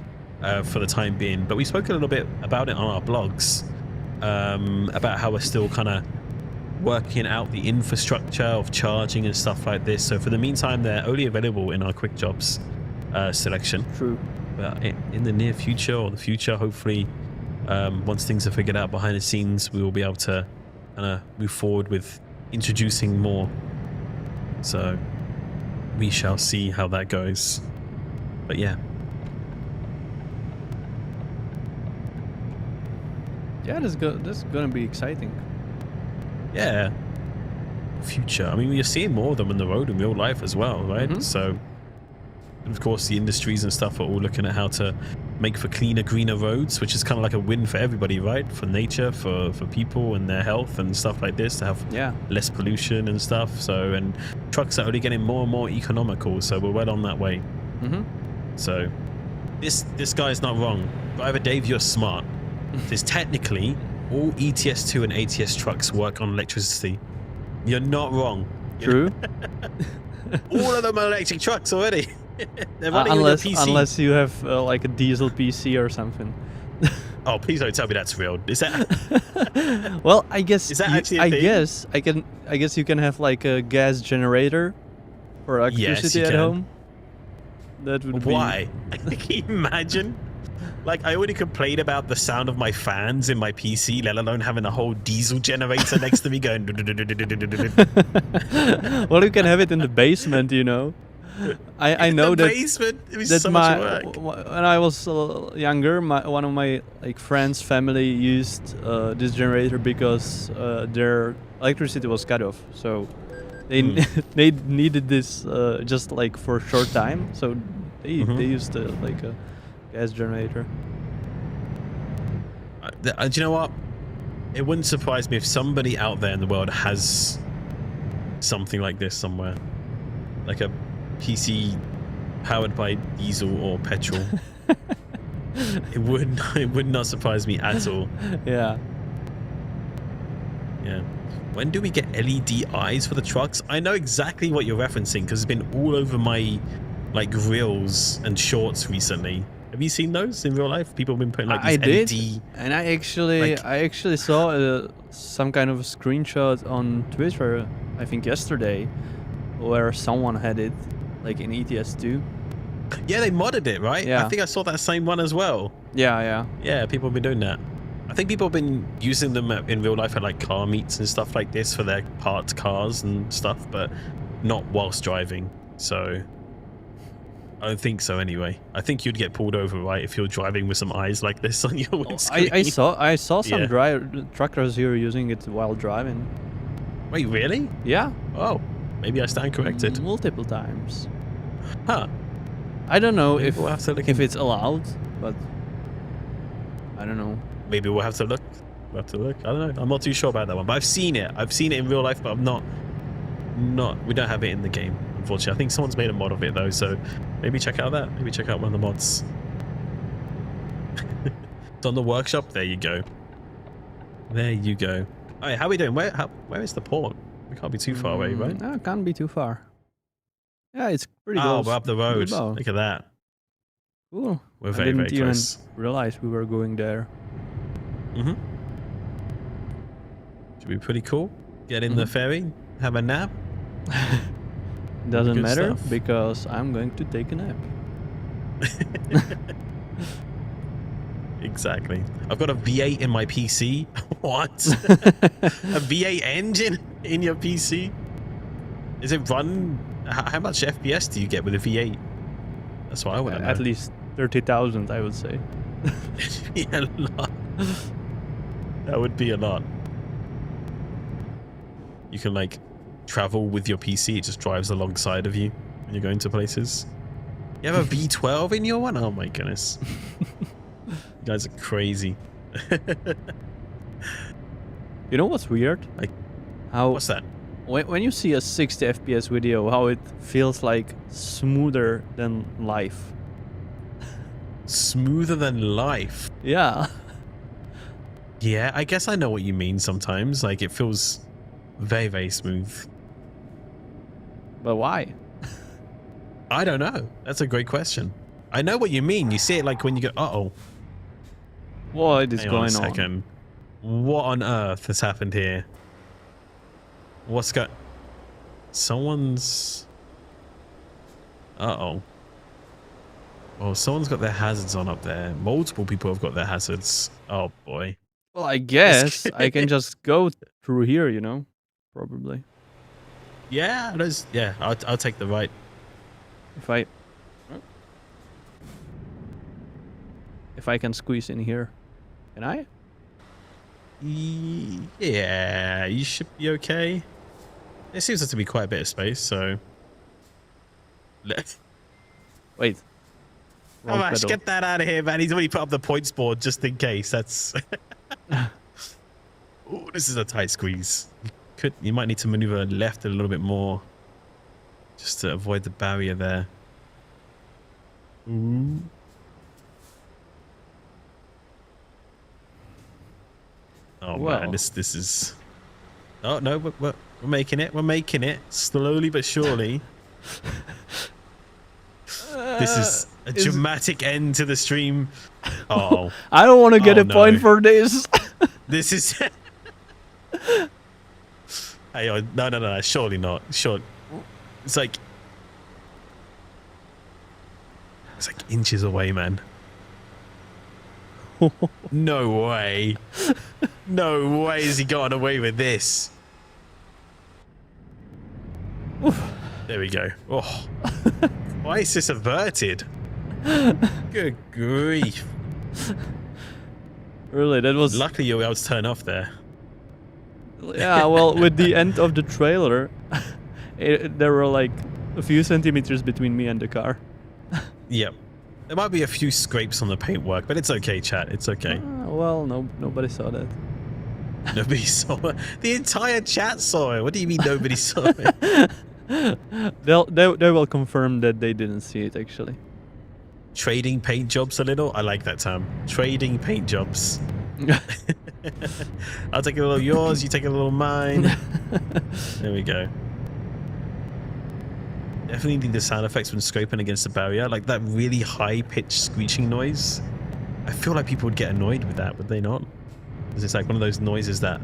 For the time being. But we spoke a little bit about it on our blogs, about how we're still kind of working out the infrastructure of charging and stuff like this. So for the meantime, they're only available in our quick jobs selection. True. But in the near future or the future, hopefully, once things are figured out behind the scenes, we will be able to kind of move forward with introducing more. So we shall see how that goes. But yeah. Yeah, this is gonna be exciting. yeah, future. I mean, you're seeing more of them on the road in real life as well, right? So, and of course, the industries and stuff are all looking at how to make for cleaner, greener roads, which is kind of like a win for everybody, right? For nature, for people and their health and stuff like this, to have less pollution and stuff. So, and trucks are only getting more and more economical, so we're well on that way. So, this guy's not wrong. Driver Dave, you're smart. Because technically, all ETS2 and ATS trucks work on electricity. You're not wrong. True. All of them are electric trucks already. They're running on your PC. Unless you have like a diesel PC or something. Oh, please don't tell me that's real. Is that? Well, I guess. Is that actually a thing? I guess you can have like a gas generator for electricity at home. That would Why? Can you imagine? Like, I already complain about the sound of my fans in my PC, let alone having a whole diesel generator next to me going. Well, you can have it in the basement, you know. I know that basement? It was that so much work. when I was younger, one of my friends' family used this generator because their electricity was cut off, so they they needed this just like for a short time, so they used like a gas generator. Do you know what? It wouldn't surprise me if somebody out there in the world has something like this somewhere, like a PC powered by diesel or petrol. It would not surprise me at all. Yeah. When do we get LED eyes for the trucks? I know exactly what you're referencing because it's been all over my like reels and shorts recently. Have you seen those in real life? People have been putting like these LED. Did, and I actually saw some kind of a screenshot on Twitter, I think yesterday, where someone had it, like in ETS2. Yeah, they modded it, right? Yeah. I think I saw that same one as well. Yeah. Yeah, people have been doing that. I think people have been using them in real life at like car meets and stuff like this for their parked cars and stuff, but not whilst driving. So I don't think so anyway. I think you'd get pulled over, right, if you're driving with some eyes like this on your windscreen. I saw some truckers here using it while driving. Wait, really? Yeah. Oh, maybe I stand corrected. Multiple times. Huh. I don't know Maybe if we'll have to look if it's allowed, but I don't know. Maybe we'll have to look. We'll have to look. I don't know. I'm not too sure about that one, but I've seen it. I've seen it in real life, but I'm not. We don't have it in the game, unfortunately. I think someone's made a mod of it though, so maybe check out that. Maybe check out one of the mods. It's on the workshop. There you go. There you go. All right, how are we doing? Where is the port? We can't be too far away, right? No, it can't be too far. Yeah, it's pretty close. Oh, we're up the road. Look at that. Cool. We're very, very close. I didn't even realize we were going there. Should be pretty cool. Get in the ferry, have a nap. Doesn't matter because I'm going to take a nap. Exactly. I've got a V8 in my PC. What? A V8 engine in your PC? Is it run? How much FPS do you get with a V8? That's what I want to know. At least 30,000, I would say. Yeah, a lot. That would be a lot. You can like travel with your PC. It just drives alongside of you when you're going to places. You have a V12 in your one? Oh my goodness. You guys are crazy. You know what's weird? Like, how? What's that? When you see a 60 FPS video, how it feels like smoother than life. Smoother than life? Yeah. Yeah, I guess I know what you mean sometimes. Like, it feels very, very smooth. But why? I don't know. That's a great question. I know what you mean. You see it like when you go, uh-oh. What is going on? Hang on a second. What on earth has happened here? What's got... Someone's... Uh-oh. Oh, someone's got their hazards on up there. Multiple people have got their hazards. Oh, boy. Well, I guess I can just go through here, you know? Probably. Yeah, I'll take the right. If I can squeeze in here. Can I? Yeah, you should be okay. It seems to be quite a bit of space, so... Wait. Oh, Ash, get that out of here, man. He's already put up the points board just in case. That's... Ooh, this is a tight squeeze. You might need to maneuver left a little bit more just to avoid the barrier there. Ooh. Oh, well. Man, this is... Oh, no, we're making it. We're making it. Slowly but surely. This is a dramatic end to the stream. Oh. I don't want to get a point for this. This is... Hey, no, surely not. Sure. It's like inches away, man. No way. No way has he gotten away with this. There we go. Oh. Why is this averted? Good grief. Really, that was... Luckily you were able to turn off there. Yeah, well, with the end of the trailer, there were like a few centimeters between me and the car. Yep. There might be a few scrapes on the paintwork, but it's okay, chat. It's okay. Well, nobody saw that. Nobody saw it. The entire chat saw it. What do you mean nobody saw it? They will confirm that they didn't see it, actually. Trading paint jobs a little? I like that term. Trading paint jobs. I'll take a little yours, you take a little mine. There we go. Definitely need the sound effects when scraping against the barrier. Like that really high-pitched screeching noise. I feel like people would get annoyed with that, would they not? Because it's like one of those noises that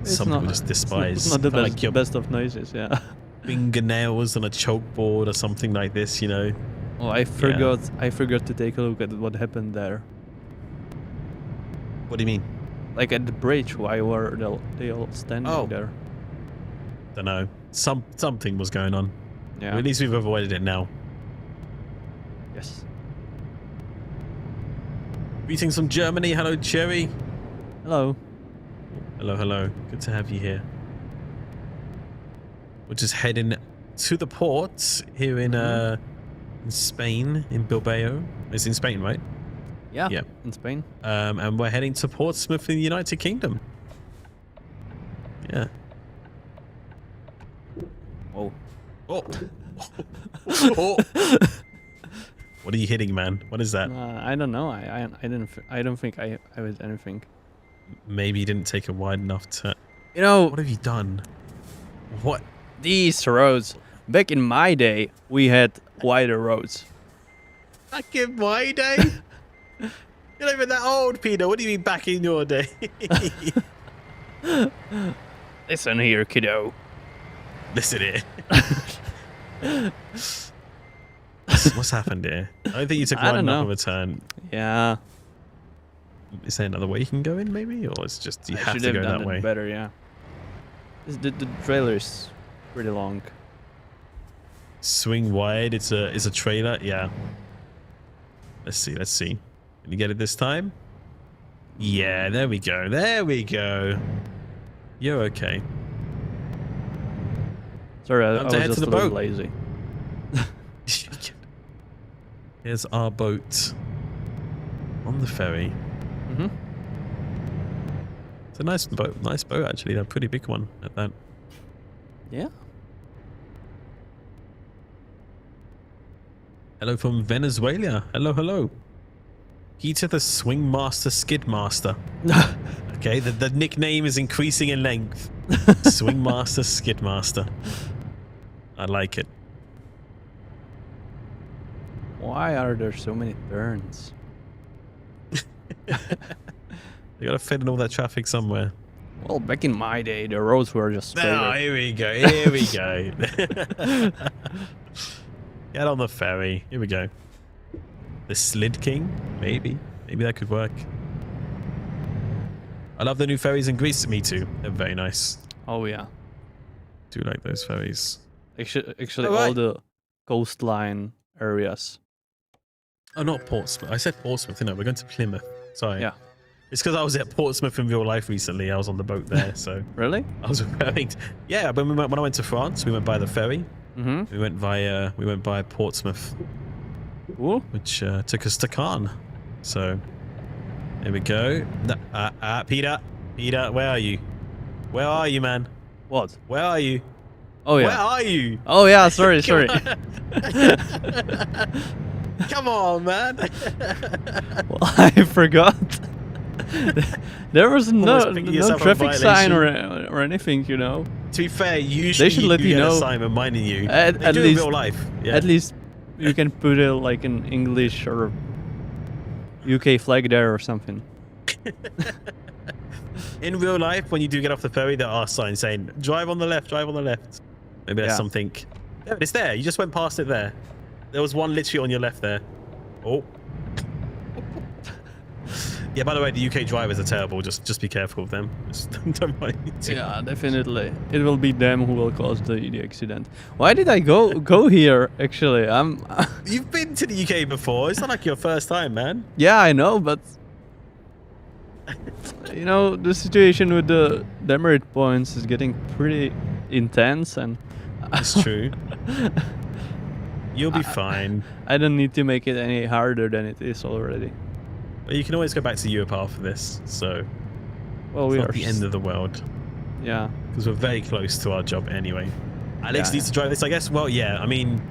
some people just despise. It's not the best of noises, yeah. Fingernails on a chalkboard or something like this, you know. Oh, I forgot to take a look at what happened there. What do you mean? Like at the bridge, why were they all standing there? Don't know. Something was going on. Yeah. Well, at least we've avoided it now. Yes. Greetings from Germany. Hello, Cherry. Hello. Hello. Good to have you here. We're just heading to the port here in Spain, in Bilbao. It's in Spain, right? Yeah. In Spain. And we're heading to Portsmouth in the United Kingdom. Yeah. Oh. Oh. Oh. What are you hitting, man? What is that? I don't know. I don't think I was anything. Maybe you didn't take it wide enough to... You know... What have you done? What? These roads. Back in my day, we had wider roads. Back in my day? You're not even that old, Peter. What do you mean back in your day? Listen here, kiddo. Listen here. What's happened here? I don't think you took wide enough of a turn. Yeah. Is there another way you can go in, maybe? Or it's just you have to go that way? Better, yeah. The trailer is pretty long. Swing wide. It's a trailer. Yeah. Let's see. Can you get it this time? Yeah, there we go. You're okay. Sorry, I was just a little lazy. Here's our boat on the ferry. Mm-hmm. It's a nice boat actually. A pretty big one at that. Yeah. Hello from Venezuela. Hello. Peter the Swing Master Skid Master. Okay, the nickname is increasing in length. Swing Master Skid Master. I like it. Why are there so many turns? They gotta fit in all that traffic somewhere. Well, back in my day, the roads were just straight. Oh, here we go. Get on the ferry. Here we go. The Slid King? Maybe that could work. I love the new ferries in Greece. Me too. They're very nice. Oh, yeah. Do like those ferries. Actually all the coastline areas. Oh, not Portsmouth. I said Portsmouth, didn't I? We're going to Plymouth. Sorry. Yeah. It's because I was at Portsmouth in real life recently. I was on the boat there, so Really? I was referring to, yeah. When I went to France, we went by the ferry. Mm-hmm. We went by Portsmouth, Cool. which took us to Cannes. So here we go. Peter, where are you? Where are you, man? What? Where are you? Oh yeah. Where are you? Oh yeah. Sorry. Come on, man. Well, I forgot. There was no traffic sign or anything, you know. To be fair, usually they should let you know. A sign reminding you. At least, in real life. Yeah. At least you can put it like in English or UK flag there or something. In real life, when you do get off the ferry, there are signs saying "Drive on the left, drive on the left." Maybe that's something. Yeah, it's there. You just went past it there. There was one literally on your left there. Oh. Yeah, by the way, the UK drivers are terrible. Just be careful of them. Just don't mind. Yeah, definitely. It will be them who will cause the accident. Why did I go here, actually? You've been to the UK before. It's not like your first time, man. Yeah, I know, but... You know, the situation with the demerit points is getting pretty intense, and... It's true. You'll be fine. I don't need to make it any harder than it is already. Well, you can always go back to Europe after this, so... Well, it's not the end of the world. Yeah. Because we're very close to our job anyway. Alex needs to drive this, I guess. Well, yeah, I mean...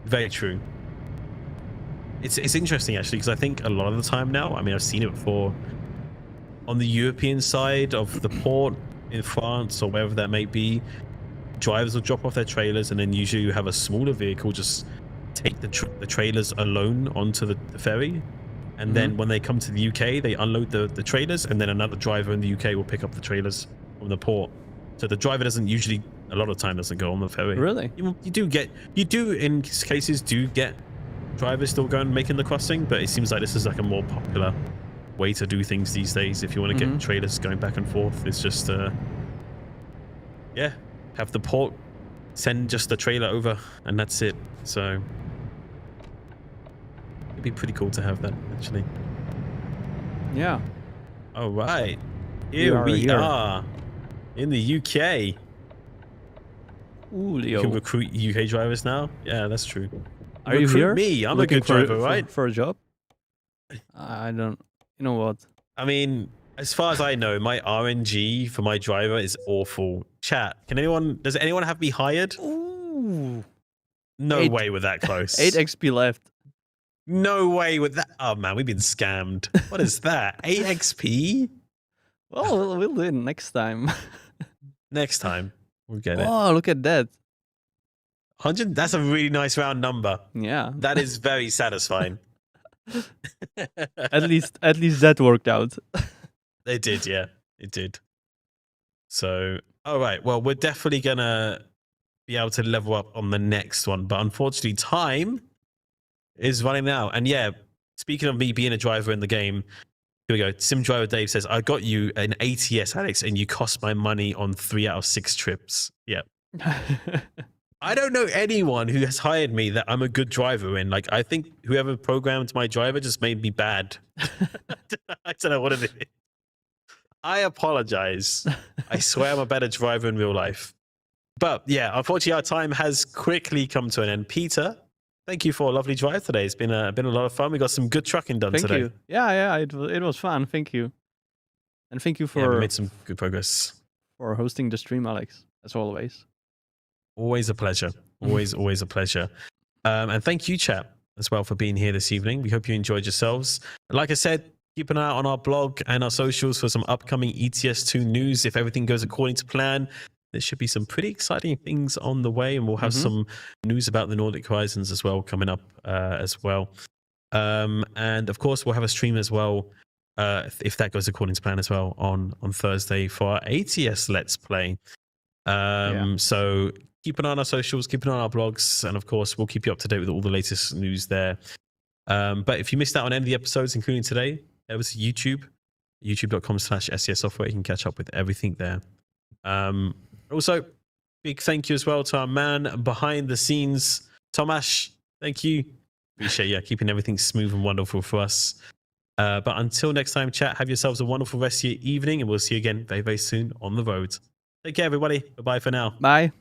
Very true. It's interesting, actually, because I think a lot of the time now, I mean, I've seen it before, on the European side of the port in France or wherever that may be, drivers will drop off their trailers, and then usually you have a smaller vehicle just take the trailers alone onto the ferry. And then when they come to the UK, they unload the trailers, and then another driver in the UK will pick up the trailers from the port. So the driver doesn't usually, a lot of time, doesn't go on the ferry. Really? You do in cases get drivers still going making the crossing, but it seems like this is like a more popular way to do things these days. If you want to get trailers going back and forth, it's just have the port send just the trailer over, and that's it. So it'd be pretty cool to have that, actually. Yeah. All right, here we are in the UK. Ooh, Leo. You can recruit UK drivers now. Yeah, that's true. Are you here? Me, I'm a good driver, right? For a job? I don't. You know what? I mean, as far as I know, my RNG for my driver is awful. Chat, does anyone have me hired? Ooh. No way with that close. 8 XP left. No way with that. Oh man, we've been scammed. What is that? 8 XP? Well, we'll do it next time. Next time, we'll get it. Oh, look at that. 100, that's a really nice round number. Yeah. That is very satisfying. At least that worked out. It did, yeah. It did. So, all right. Well, we're definitely going to be able to level up on the next one. But unfortunately, time is running out. And yeah, speaking of me being a driver in the game, here we go. Sim Driver Dave says, I got you an ATS, Alex, and you cost my money on 3 out of 6 trips. Yeah. I don't know anyone who has hired me that I'm a good driver in. Like, I think whoever programmed my driver just made me bad. I don't know what it is. I apologize. I swear I'm a better driver in real life. But yeah, unfortunately, our time has quickly come to an end. Peter, thank you for a lovely drive today. It's been a lot of fun. We got some good trucking done today. Thank you. Yeah, it was fun. Thank you. And thank you for we made some good progress. For hosting the stream, Alex, as always. Always a pleasure. Always a pleasure. And thank you, chat, as well, for being here this evening. We hope you enjoyed yourselves. Like I said, keep an eye out on our blog and our socials for some upcoming ETS2 news. If everything goes according to plan, there should be some pretty exciting things on the way, and we'll have some news about the Nordic Horizons as well coming up as well. And of course, we'll have a stream as well, if that goes according to plan as well, on Thursday for our ATS Let's Play. So keep an eye on our socials, keep an eye on our blogs, and of course, we'll keep you up to date with all the latest news there. But if you missed out on any of the episodes, including today, there was YouTube, youtube.com/SES Software. You can catch up with everything there. Also, big thank you as well to our man behind the scenes, Tomasz. Thank you. Appreciate keeping everything smooth and wonderful for us. But until next time, chat, have yourselves a wonderful rest of your evening, and we'll see you again very, very soon on the road. Take care, everybody. Bye-bye for now. Bye.